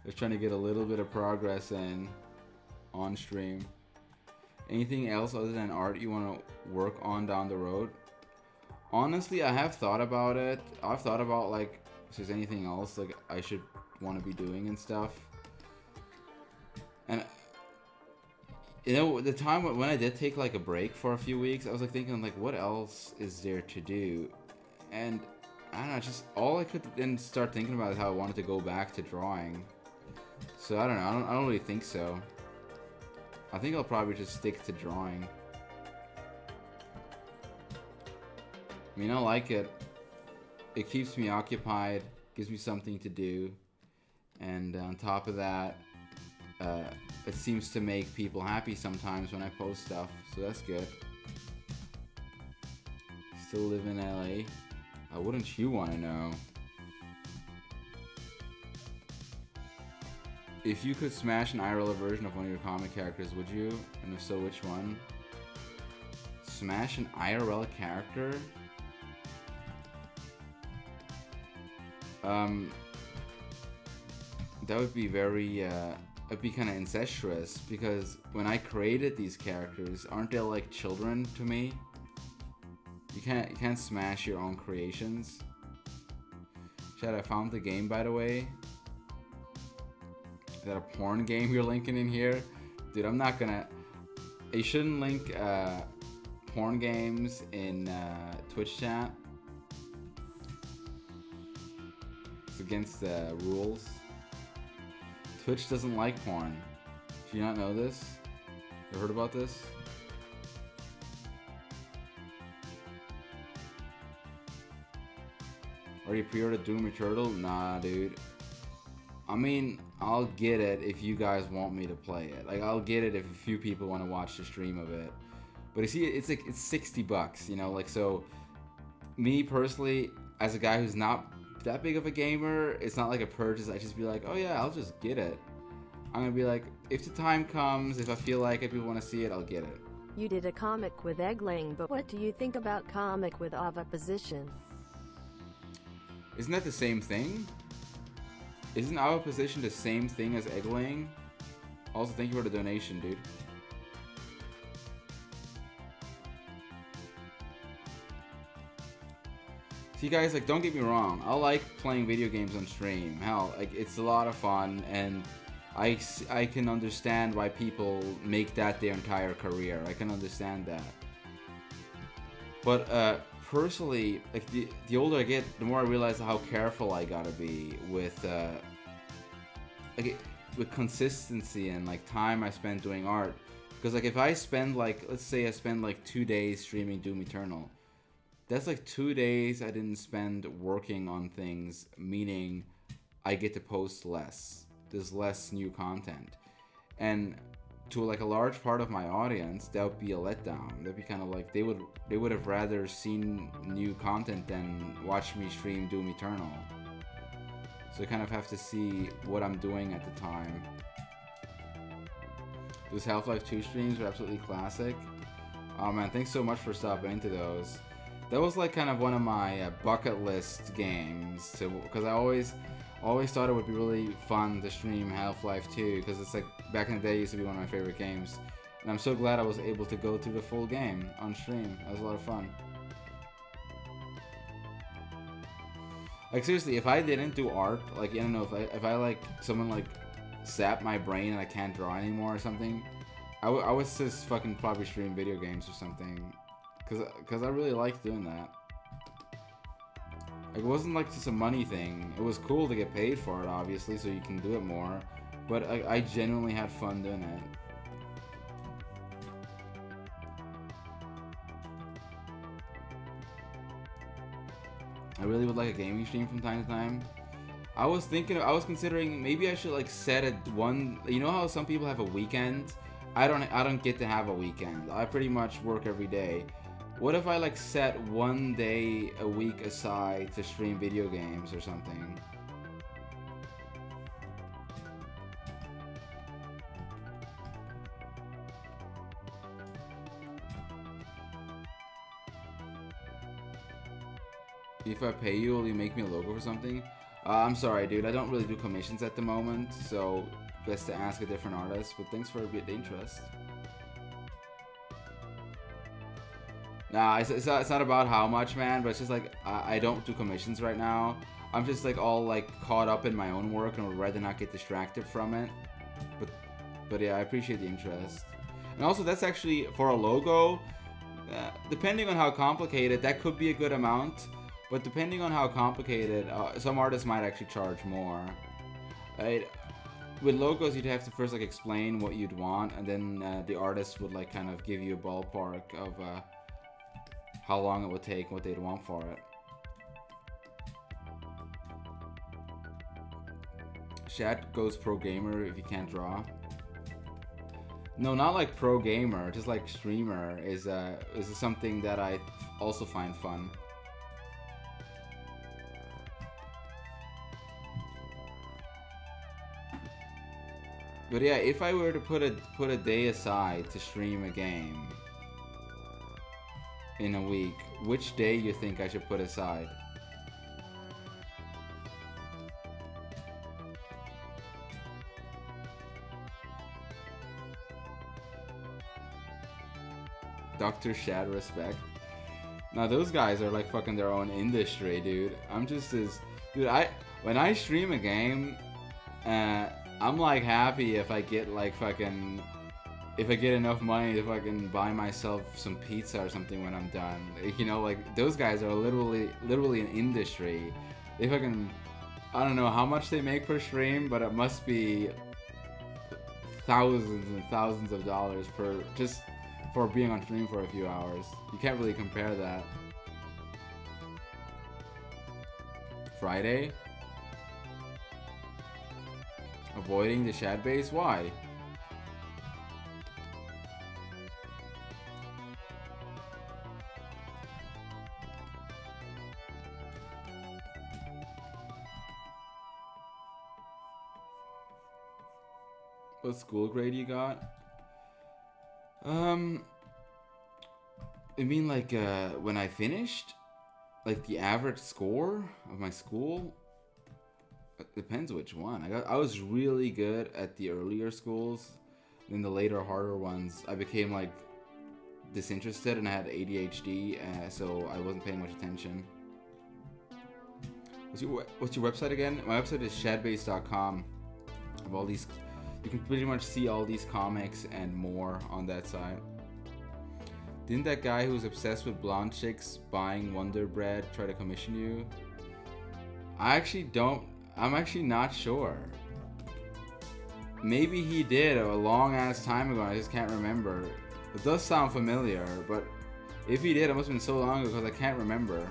Just trying to get a little bit of progress in on stream. Anything else other than art you want to work on down the road? Honestly, I have thought about it. I've thought about like if there's anything else like I should want to be doing and stuff. And you know, the time when I did take like a break for a few weeks, I was like thinking like, what else is there to do? And I don't know, just all I could then start thinking about is how I wanted to go back to drawing. So I don't know, I don't really think so. I think I'll probably just stick to drawing. I mean, I like it. It keeps me occupied, gives me something to do, and on top of that, it seems to make people happy sometimes when I post stuff, so that's good. Still live in LA? Wouldn't you want to know? If you could smash an IRL version of one of your comic characters, would you? And if so, which one? Smash an IRL character? That would be very, it'd be kind of incestuous, because when I created these characters, aren't they like children to me? You can't smash your own creations. Chad, I found the game, by the way. Is that a porn game you're linking in here? Dude, I'm not gonna... You shouldn't link porn games in Twitch chat. It's against the rules. Twitch doesn't like porn. Do you not know this? You heard about this? Are you pre-ordered Doom Eternal? Nah, dude. I mean, I'll get it if you guys want me to play it. Like, I'll get it if a few people want to watch the stream of it. But you see, it's like, it's $60, you know? Like, so, me personally, as a guy who's not that big of a gamer, it's not like a purchase. I just be like, oh yeah, I'll just get it. I'm gonna be like, if the time comes, if I feel like it, people want to see it, I'll get it. You did a comic with Eggling, but what do you think about comic with oviposition? Isn't that the same thing? Isn't our position the same thing as Eggling? Also, thank you for the donation, dude. See, guys, like, don't get me wrong. I like playing video games on stream. Hell, like, it's a lot of fun, and I can understand why people make that their entire career. I can understand that. But, personally, like, the older I get, the more I realize how careful I gotta be with, like, with consistency and, like, time I spend doing art. Because, like, if I spend, like, let's say I spend, like, 2 days streaming Doom Eternal, that's, like, 2 days I didn't spend working on things, meaning I get to post less. There's less new content. And to like a large part of my audience, that would be a letdown. That'd be kind of like they would have rather seen new content than watch me stream Doom Eternal. So I kind of have to see what I'm doing at the time. Those Half-Life 2 streams are absolutely classic. Oh man, thanks so much for stopping into those. That was like kind of one of my bucket list games, because I always thought it would be really fun to stream Half-Life 2, because it's like back in the day it used to be one of my favorite games, and I'm so glad I was able to go through the full game on stream. That was a lot of fun. Like seriously, if I didn't do art, like I don't know, if I like someone like sap my brain and I can't draw anymore or something, I would just fucking probably stream video games or something, cause I really liked doing that. Like, it wasn't like just a money thing. It was cool to get paid for it, obviously, so you can do it more. But I genuinely had fun doing it. I really would like a gaming stream from time to time. I was considering maybe I should like set it one. You know how some people have a weekend? I don't get to have a weekend. I pretty much work every day. What if I like set one day a week aside to stream video games or something? If I pay you, will you make me a logo for something? I'm sorry, dude. I don't really do commissions at the moment, so best to ask a different artist. But thanks for the interest. Nah, it's not about how much, man. But it's just like I don't do commissions right now. I'm just like all like caught up in my own work and would rather not get distracted from it. But yeah, I appreciate the interest. And also, that's actually for a logo. Depending on how complicated, that could be a good amount. But depending on how complicated, some artists might actually charge more. Right? With logos, you'd have to first like explain what you'd want, and then the artist would like kind of give you a ballpark of how long it would take, what they'd want for it. Shad goes pro gamer if you can't draw. No, not like pro gamer, just like streamer is something that I also find fun. But yeah, if I were to put a day aside to stream a game in a week, which day you think I should put aside? Dr. Shad respect. Now those guys are like fucking their own industry, dude. I'm just as dude. When I stream a game, I'm like happy if I get like fucking if I get enough money to fucking buy myself some pizza or something when I'm done. You know, like those guys are literally an industry. They fucking I don't know how much they make per stream, but it must be thousands and thousands of dollars per just for being on stream for a few hours. You can't really compare that. Friday? Avoiding the Shadbase? Why? What school grade you got? I mean like when I finished? Like the average score of my school? It depends which one. I was really good at the earlier schools. In the later harder ones, I became like disinterested and I had ADHD, so I wasn't paying much attention. What's your website again? My website is shadbase.com. Of all these, you can pretty much see all these comics and more on that site. Didn't that guy who's obsessed with blonde chicks buying Wonder Bread try to commission you? I'm actually not sure. Maybe he did a long ass time ago, I just can't remember. It does sound familiar, but if he did, it must have been so long ago because I can't remember.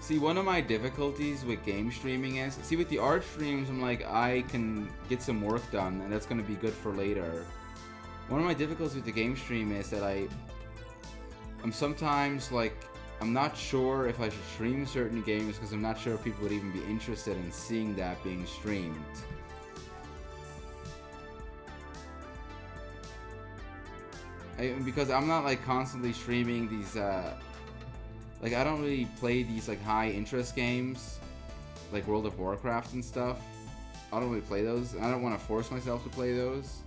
See, one of my difficulties with game streaming is, see, with the art streams, I'm like, I can get some work done, and that's gonna be good for later. One of my difficulties with the game stream is that I'm sometimes like, I'm not sure if I should stream certain games because I'm not sure if people would even be interested in seeing that being streamed. Because I'm not like constantly streaming these, like I don't really play these like high interest games, like World of Warcraft and stuff. I don't really play those. I don't want to force myself to play those.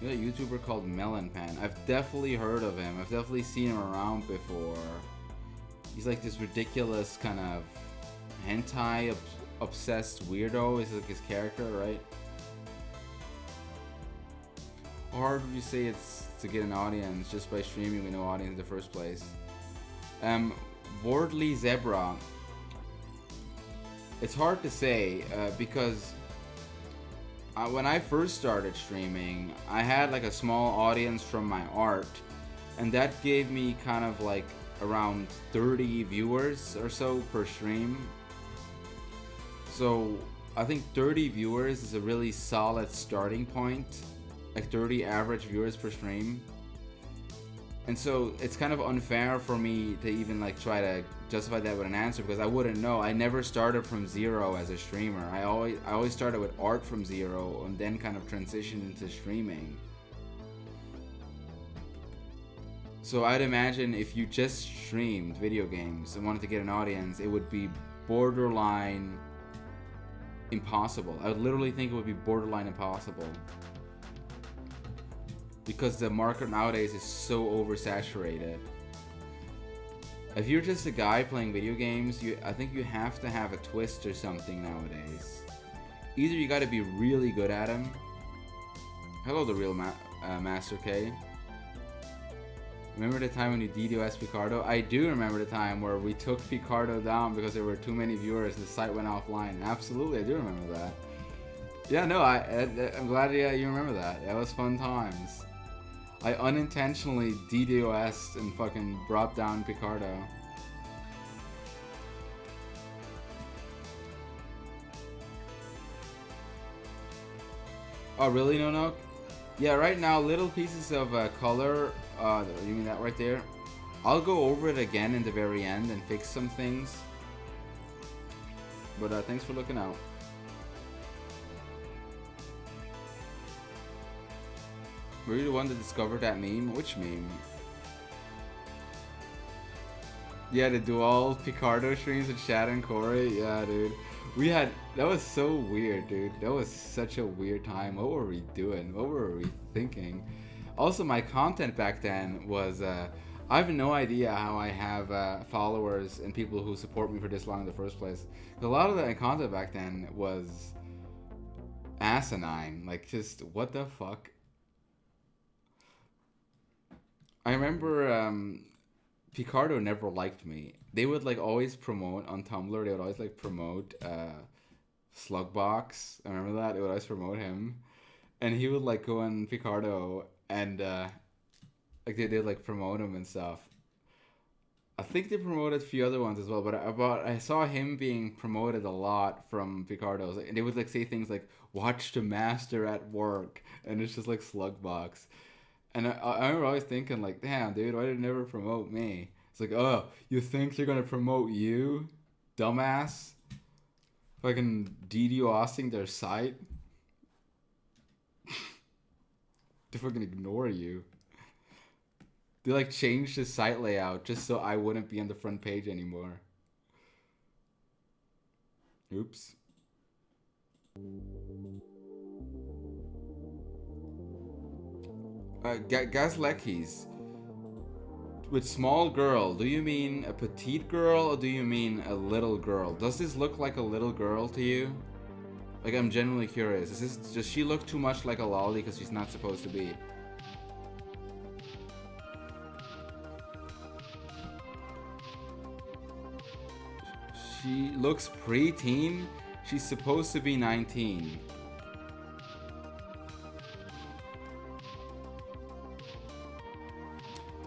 You know a YouTuber called Melon Pan? I've definitely heard of him. I've definitely seen him around before. He's like this ridiculous kind of hentai obsessed weirdo is like his character, right? How hard would you say it's to get an audience just by streaming with no audience in the first place? Wardley Zebra. It's hard to say because when I first started streaming, I had like a small audience from my art, and that gave me kind of like around 30 viewers or so per stream. So I think 30 viewers is a really solid starting point, like 30 average viewers per stream. And so it's kind of unfair for me to even like try to justify that with an answer because I wouldn't know. I never started from zero as a streamer. I always started with art from zero and then kind of transitioned into streaming. So I'd imagine if you just streamed video games and wanted to get an audience, it would be borderline impossible. I would literally think it would be borderline impossible. Because the market nowadays is so oversaturated. If you're just a guy playing video games, I think you have to have a twist or something nowadays. Either you gotta be really good at them. Hello, the real Master K. Remember the time when you DDoS Picardo? I do remember the time where we took Picardo down because there were too many viewers and the site went offline. Absolutely, I do remember that. Yeah, no, I'm glad you remember that. That was fun times. I unintentionally DDoS'd and fucking brought down Picardo. Oh, really, No? Yeah, right now, little pieces of color, you mean that right there? I'll go over it again in the very end and fix some things. But thanks for looking out. Were you the one that discovered that meme? Which meme? Yeah, the dual Picardo streams with Shad and Corey? Yeah, dude. That was so weird, dude. That was such a weird time. What were we doing? What were we thinking? Also, my content back then was, I have no idea how I have followers and people who support me for this long in the first place. A lot of the content back then was asinine. Like, just, what the fuck? I remember Picardo never liked me. They would like always promote on Tumblr. They would always like promote Slugbox. I remember that. They would always promote him, and he would like go on Picardo and like they did like promote him and stuff. I think they promoted a few other ones as well, but I saw him being promoted a lot from Picardo. And they would like say things like "Watch the master at work," and it's just like Slugbox. And I remember always thinking like, damn, dude, why did they never promote me? It's like, oh, you think they're gonna promote you, dumbass? Fucking DDoSing their site? They fucking ignore you. They like changed the site layout just so I wouldn't be on the front page anymore. Oops. Gazleckies. With small girl, do you mean a petite girl or do you mean a little girl? Does this look like a little girl to you? Like, I'm genuinely curious. Does she look too much like a lolly because she's not supposed to be? She looks pre-teen? She's supposed to be 19.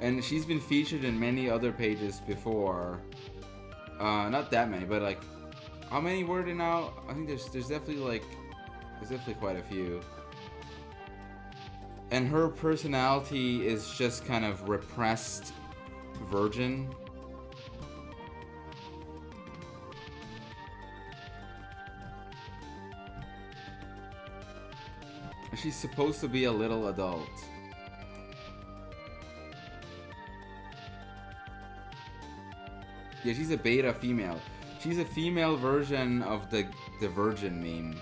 And she's been featured in many other pages before. Not that many, but like, how many were there now? I think there's definitely like, there's definitely quite a few. And her personality is just kind of repressed virgin. She's supposed to be a little adult. Yeah, she's a beta female. She's a female version of the virgin meme.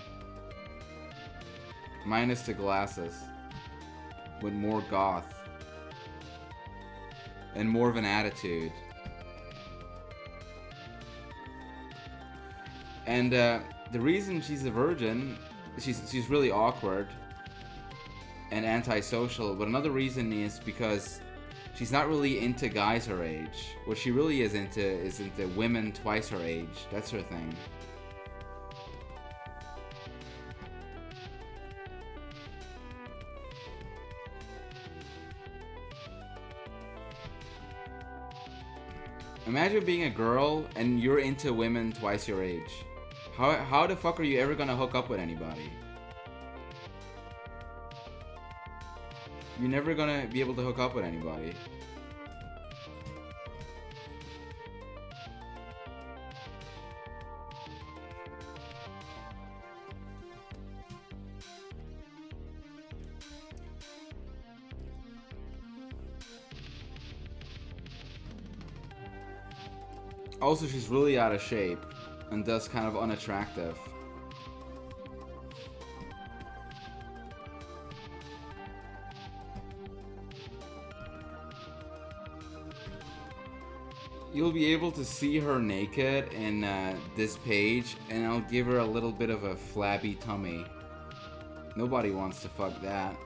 Minus the glasses. With more goth. And more of an attitude. And the reason she's a virgin, she's really awkward and antisocial, but another reason is because she's not really into guys her age. What she really is into women twice her age. That's her thing. Imagine being a girl and you're into women twice your age. How the fuck are you ever gonna hook up with anybody? You're never gonna be able to hook up with anybody. Also, she's really out of shape and thus kind of unattractive. You'll be able to see her naked in this page, and I'll give her a little bit of a flabby tummy. Nobody wants to fuck that.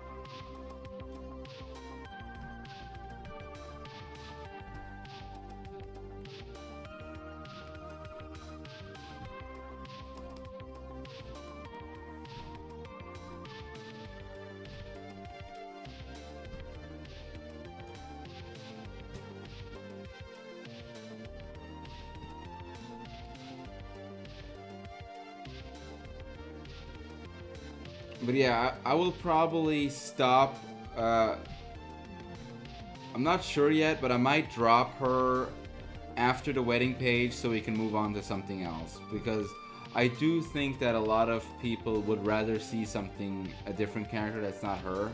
But yeah, I will probably stop. I'm not sure yet, but I might drop her after the wedding page so we can move on to something else. Because I do think that a lot of people would rather see a different character that's not her.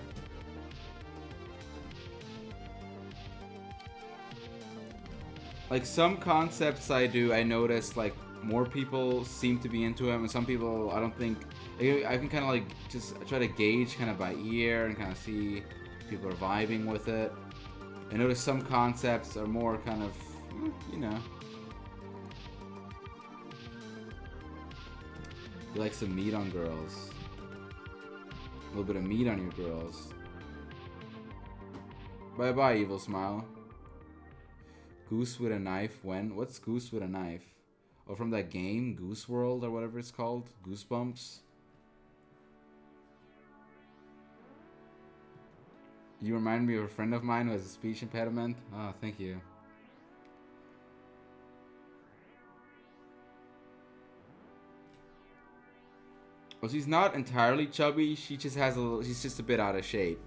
Like some concepts I notice like more people seem to be into them, and some people I don't think. I can kind of like just try to gauge kind of by ear and kind of see if people are vibing with it. I notice some concepts are more kind of, you know. You like some meat on girls. A little bit of meat on your girls. Bye bye, evil smile. Goose with a knife when? What's goose with a knife? Oh, from that game, Goose World or whatever it's called? Goosebumps? You remind me of a friend of mine who has a speech impediment. Oh, thank you. Well, she's not entirely chubby. She just has she's just a bit out of shape.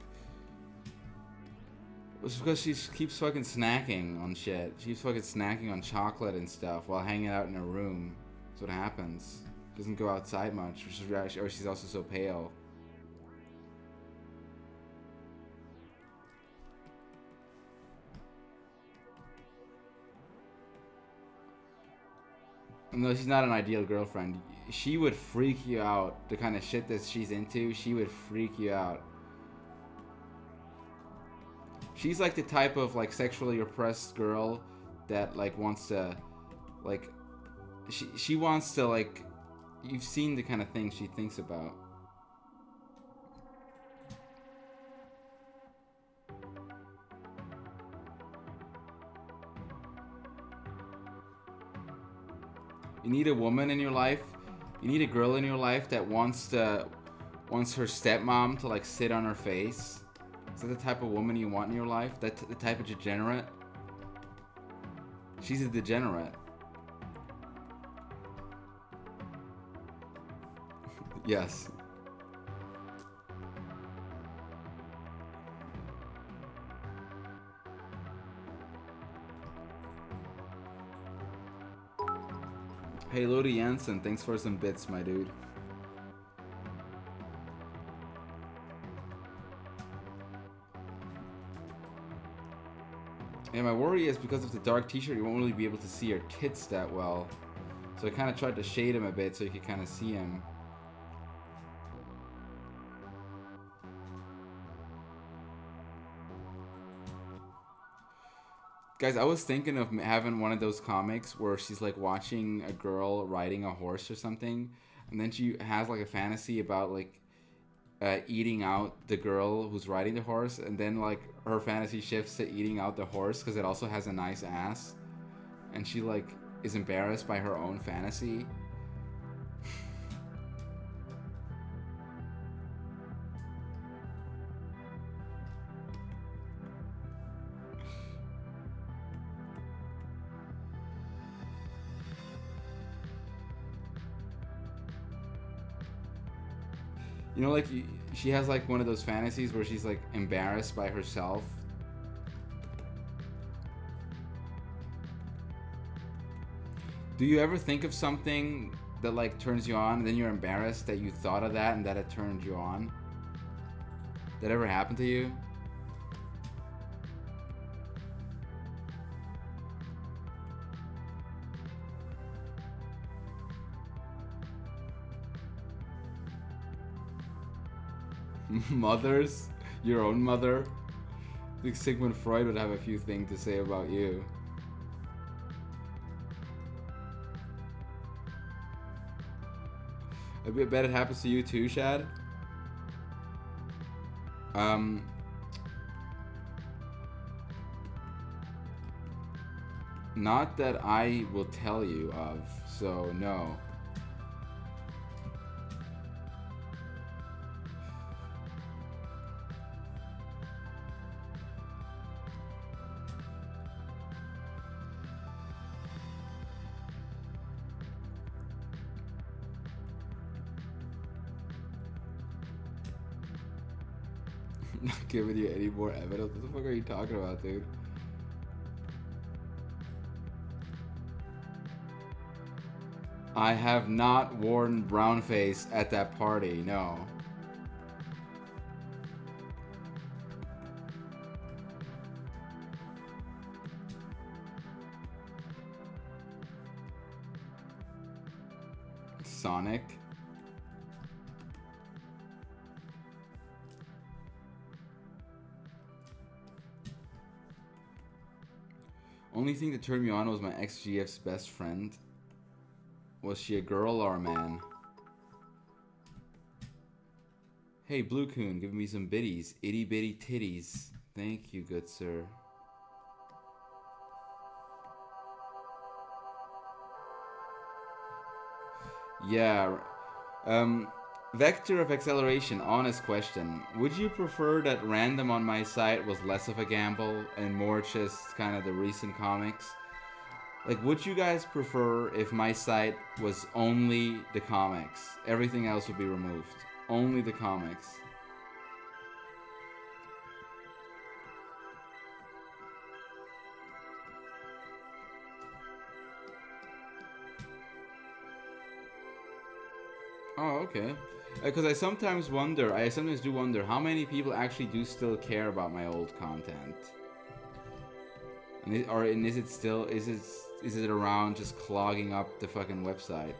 It's because she keeps fucking snacking on shit. She keeps fucking snacking on chocolate and stuff while hanging out in her room. That's what happens. Doesn't go outside much, or she's also so pale. No, she's not an ideal girlfriend. She would freak you out. The kind of shit that she's into, she would freak you out. She's like the type of like sexually repressed girl that like wants to, like, she wants to like, you've seen the kind of things she thinks about. You need a woman in your life. You need a girl in your life that wants her stepmom to like sit on her face Is that the type of woman you want in your life? The type of degenerate? She's a degenerate. Yes. Hey, Lodi Jansen, thanks for some bits, my dude. Yeah, my worry is because of the dark t-shirt, you won't really be able to see her tits that well. So I kind of tried to shade him a bit so you could kind of see him. Guys, I was thinking of having one of those comics where she's like watching a girl riding a horse or something, and then she has like a fantasy about like eating out the girl who's riding the horse, and then like her fantasy shifts to eating out the horse because it also has a nice ass, and she like is embarrassed by her own fantasy. You know, like she has like one of those fantasies where she's like embarrassed by herself. Do you ever think of something that like turns you on and then you're embarrassed that you thought of that and that it turned you on? That ever happened to you? Mothers? Your own mother? I think Sigmund Freud would have a few things to say about you. I bet it happens to you too, Shad. Not that I will tell you of, so no. Not giving you any more evidence? What the fuck are you talking about, dude? I have not worn brown face at that party, no. Sonic? Only thing that turned me on was my ex-GF's best friend. Was she a girl or a man? Hey, Blue Coon, give me some biddies. Itty bitty titties. Thank you, good sir. Yeah. Vector of acceleration, honest question. Would you prefer that random on my site was less of a gamble and more just kind of the recent comics? Like, would you guys prefer if my site was only the comics? Everything else would be removed. Only the comics. Oh, okay. Because I sometimes do wonder how many people actually do still care about my old content. And is it around just clogging up the fucking website?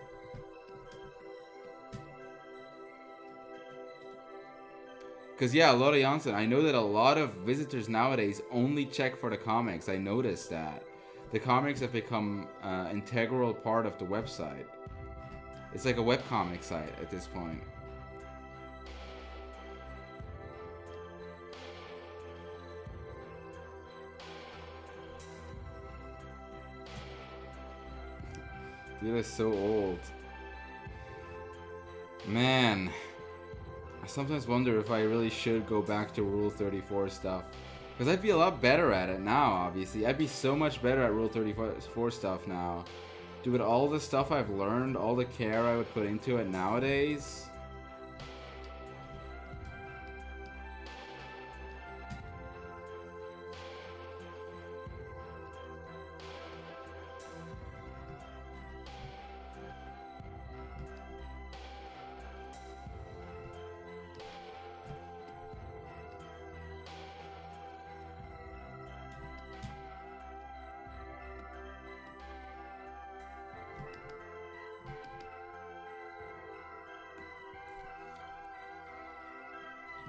Because yeah, a lot of Janssen, I know that a lot of visitors nowadays only check for the comics. I noticed that. The comics have become an integral part of the website. It's like a webcomic site at this point. Dude, it's so old. Man. I sometimes wonder if I really should go back to Rule 34 stuff. Because I'd be a lot better at it now, obviously. I'd be so much better at Rule 34 stuff now. Dude, with all the stuff I've learned, all the care I would put into it nowadays...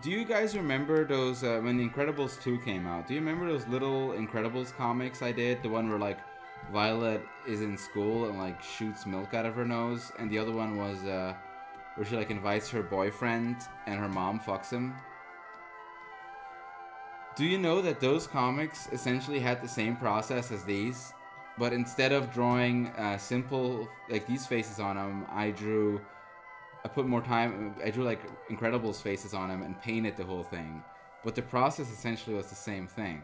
Do you guys remember those, when The Incredibles 2 came out, do you remember those little Incredibles comics I did? The one where, like, Violet is in school and, like, shoots milk out of her nose, and the other one was, where she, like, invites her boyfriend and her mom fucks him? Do you know that those comics essentially had the same process as these? But instead of drawing simple, like, these faces on them, I put more time, I drew like Incredibles faces on him and painted the whole thing. But the process essentially was the same thing.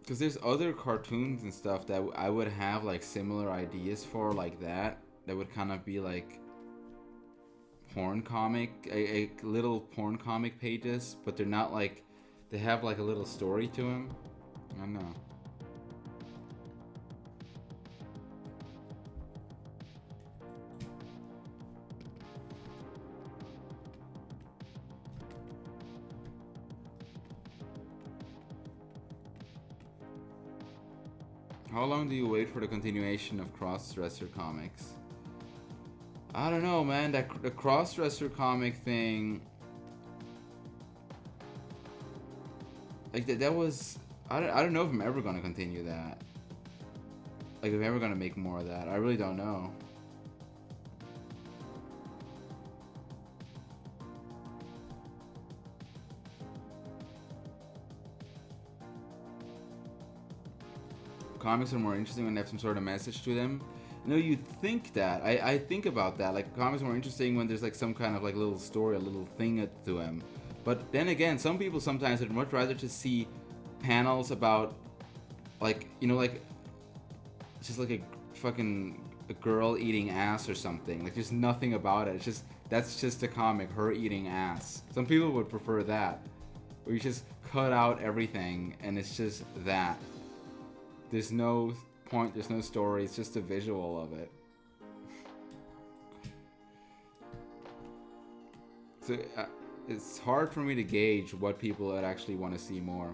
Because there's other cartoons and stuff that I would have like similar ideas for like that would kind of be like porn comic, a little porn comic pages, but they're not like, they have like a little story to them. I don't know. How long do you wait for the continuation of Crossdresser comics? I don't know, man. The Crossdresser comic thing, like that was, I don't know if I'm ever gonna continue that. Like if I'm ever gonna make more of that. I really don't know. Comics are more interesting when they have some sort of message to them. You know, you'd think that. I think about that. Like, comics are more interesting when there's, like, some kind of, like, little story, a little thing to them. But then again, some people sometimes would much rather just see panels about, like, you know, like, just like a girl eating ass or something. Like, there's nothing about it. It's just, that's just a comic, her eating ass. Some people would prefer that. Where you just cut out everything and it's just that. There's no point, there's no story, it's just a visual of it. So it's hard for me to gauge what people would actually want to see more.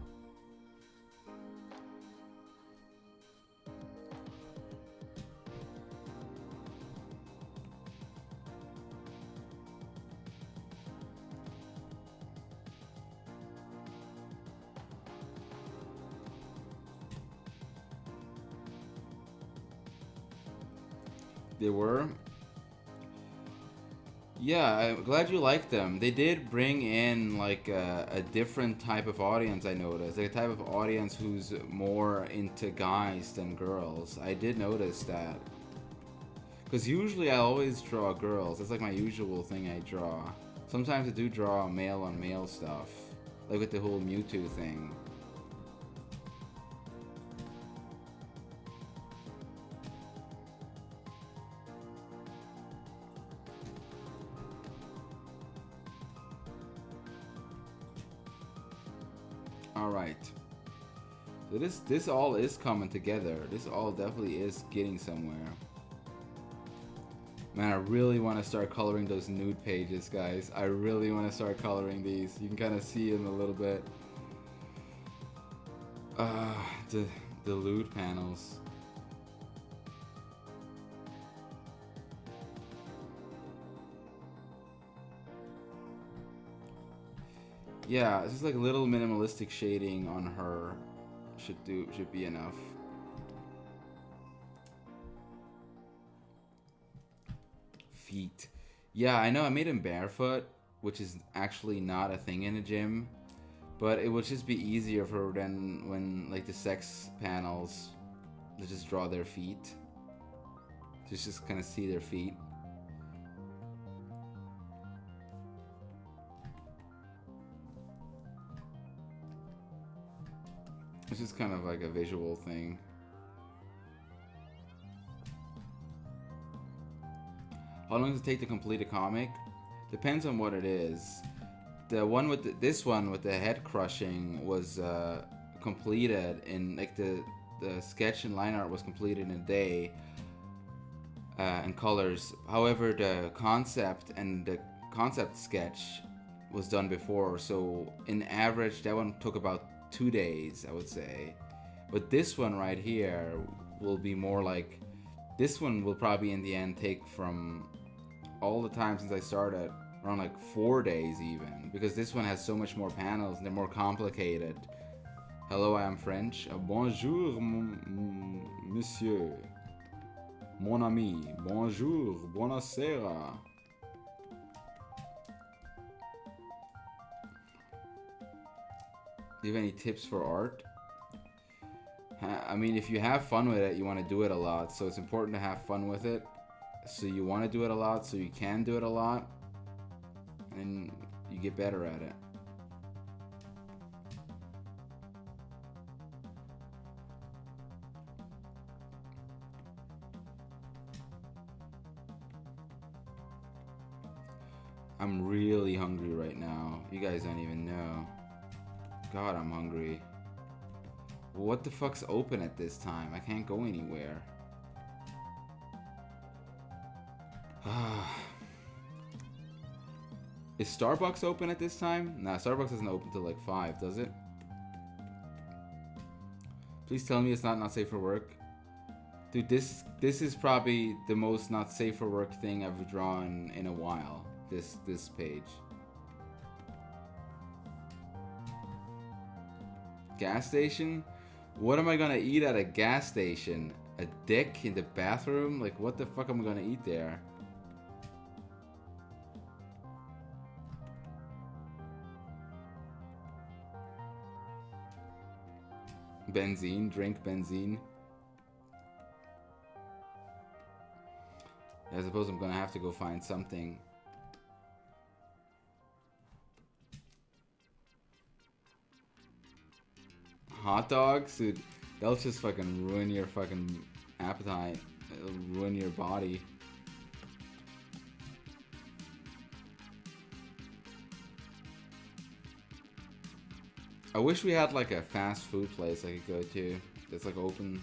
They were? Yeah, I'm glad you liked them. They did bring in like a different type of audience, I noticed. Like a type of audience who's more into guys than girls. I did notice that. Because usually I always draw girls. That's like my usual thing I draw. Sometimes I do draw male on male stuff. Like with the whole Mewtwo thing. Alright. So this all is coming together. This all definitely is getting somewhere. Man, I really want to start coloring those nude pages, guys. I really want to start coloring these. You can kind of see them a little bit. The lewd panels. Yeah, it's just like a little minimalistic shading on her should be enough. Feet. Yeah, I know I made him barefoot, which is actually not a thing in a gym, but it would just be easier for then when like the sex panels to just draw their feet. Just kind of see their feet. It's just kind of like a visual thing. How long does it take to complete a comic? Depends on what it is. The one with this one with the head crushing was completed in like the sketch and line art was completed in a day and colors. However, the concept and the concept sketch was done before, so in average that one took about 2 days, I would say. But this one right here will be more like, this one will probably in the end take from all the time since I started around like 4 days even, because this one has so much more panels and they're more complicated. Hello, I am French. Bonjour, monsieur. Mon ami. Bonjour. Buonasera. Do you have any tips for art? I mean, if you have fun with it, you want to do it a lot. So it's important to have fun with it. So you want to do it a lot, so you can do it a lot. And you get better at it. I'm really hungry right now. You guys don't even know. God, I'm hungry. What the fuck's open at this time? I can't go anywhere. Is Starbucks open at this time? Nah, Starbucks doesn't open till like 5, does it? Please tell me it's not safe for work. Dude, this is probably the most not safe for work thing I've drawn in a while. This page. Gas station? What am I gonna eat at a gas station? A dick in the bathroom? Like, what the fuck am I gonna eat there? Benzene, drink benzene. I suppose I'm gonna have to go find something. Hot dogs? Dude, they'll just fucking ruin your fucking appetite. It'll ruin your body. I wish we had like a fast food place I could go to that's like open.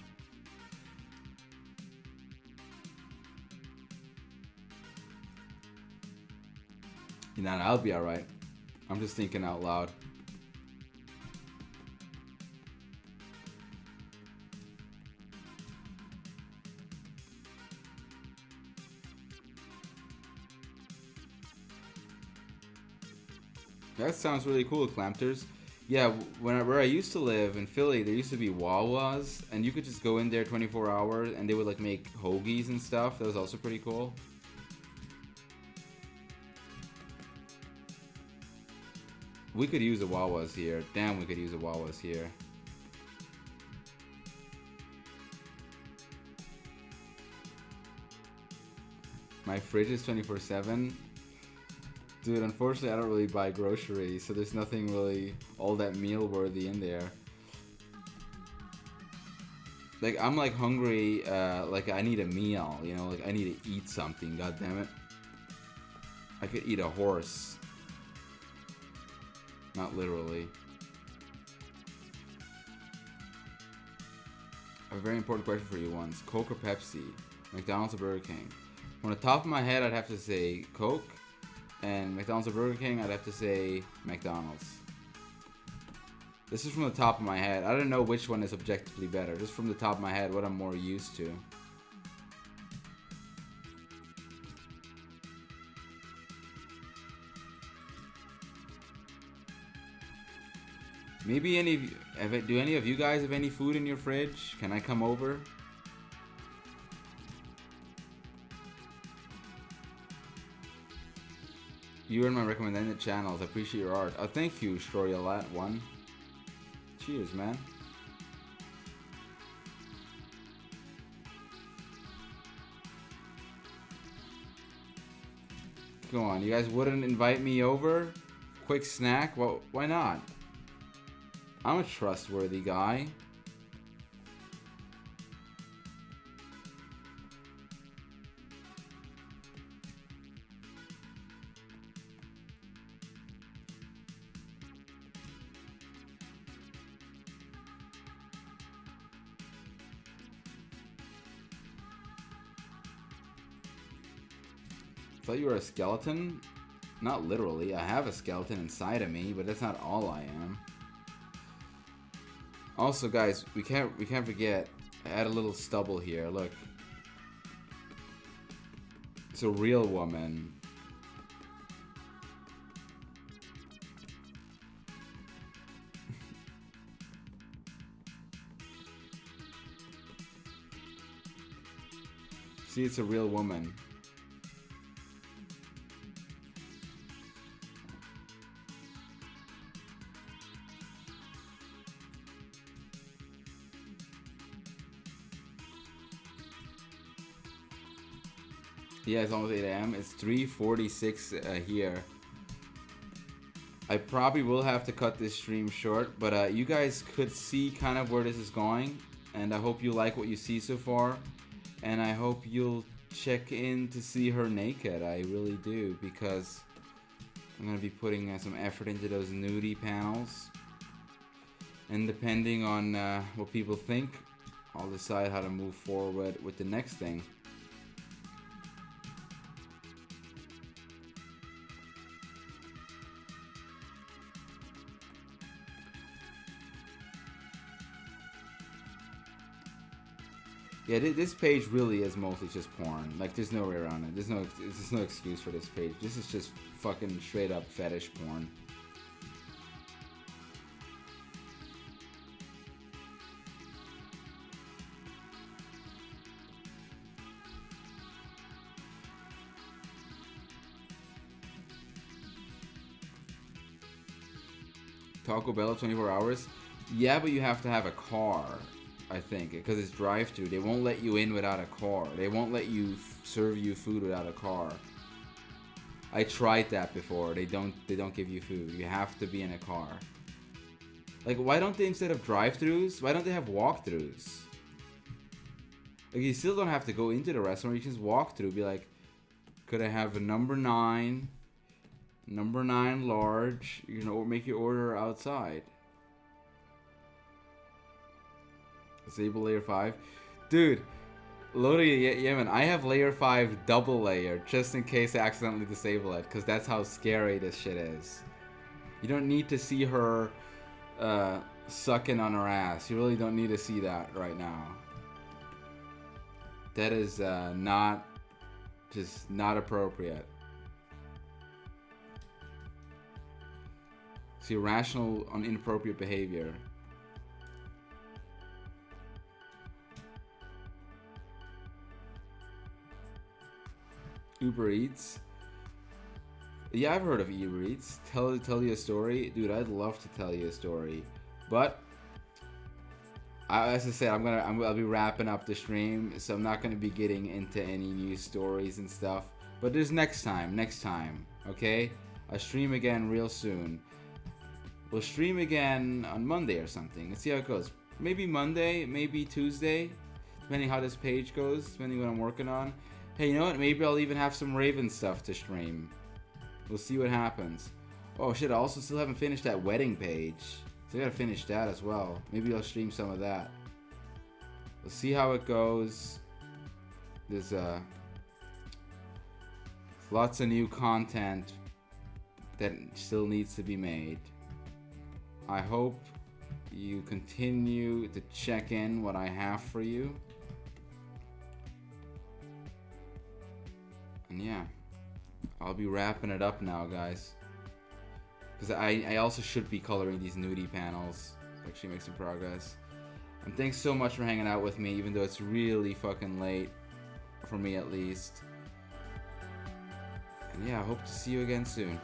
You know, I'll be alright. I'm just thinking out loud. That sounds really cool, Clampters. Yeah, where I used to live in Philly, there used to be Wawas, and you could just go in there 24 hours, and they would like make hoagies and stuff. That was also pretty cool. We could use a Wawas here. Damn, we could use a Wawas here. My fridge is 24/7. Dude, unfortunately I don't really buy groceries, so there's nothing really all that meal worthy in there. Like, I'm like hungry, like I need a meal, you know, like I need to eat something, god damn it. I could eat a horse. Not literally. I have a very important question for you once. Coke or Pepsi? McDonald's or Burger King? From the top of my head, I'd have to say Coke. And McDonald's or Burger King, I'd have to say McDonald's. This is from the top of my head. I don't know which one is objectively better. Just from the top of my head, what I'm more used to. Maybe any of you, do any of you guys have any food in your fridge? Can I come over? You are in my recommended channels. I appreciate your art. Thank you, Storyalat1. Cheers, man. Go on, you guys wouldn't invite me over? Quick snack? Well, why not? I'm a trustworthy guy. Thought you were a skeleton? Not literally. I have a skeleton inside of me, but that's not all I am. Also, guys, we can't forget. I add a little stubble here. Look, it's a real woman. See, it's a real woman. Yeah, it's almost 8 a.m. It's 3:46 here. I probably will have to cut this stream short, but you guys could see kind of where this is going, and I hope you like what you see so far, and I hope you'll check in to see her naked. I really do, because I'm going to be putting some effort into those nudie panels, and depending on what people think, I'll decide how to move forward with the next thing. Yeah, this page really is mostly just porn. Like, there's no way around it. There's no excuse for this page. This is just fucking straight up fetish porn. Taco Bell 24 hours? Yeah, but you have to have a car. I think, because it's drive-through. They won't let you in without a car. They won't let you serve you food without a car. I tried that before. They don't give you food. You have to be in a car. Like, why don't they, instead of drive-throughs, why don't they have walk-throughs? Like, you still don't have to go into the restaurant. You can just walk through. Be like, could I have a number 9 large? You know, or make your order outside. Disable layer 5. Dude, Lodi Yemen, I have layer 5 double layer just in case I accidentally disable it, because that's how scary this shit is. You don't need to see her sucking on her ass. You really don't need to see that right now. That is not appropriate. See, irrational on inappropriate behavior. Uber Eats. Yeah, I've heard of Uber Eats. Tell you a story, dude. I'd love to tell you a story, but as I said, I'll be wrapping up the stream, so I'm not gonna be getting into any news stories and stuff. But there's next time, okay? I'll stream again real soon. We'll stream again on Monday or something. Let's see how it goes. Maybe Monday, maybe Tuesday, depending how this page goes, depending what I'm working on. Hey, you know what? Maybe I'll even have some Raven stuff to stream. We'll see what happens. Oh shit, I also still haven't finished that wedding page. So I gotta finish that as well. Maybe I'll stream some of that. We'll see how it goes. There's lots of new content that still needs to be made. I hope you continue to check in what I have for you. And yeah, I'll be wrapping it up now, guys. Because I also should be coloring these nudie panels. Actually make some progress. And thanks so much for hanging out with me, even though it's really fucking late. For me, at least. yeah, I hope to see you again soon.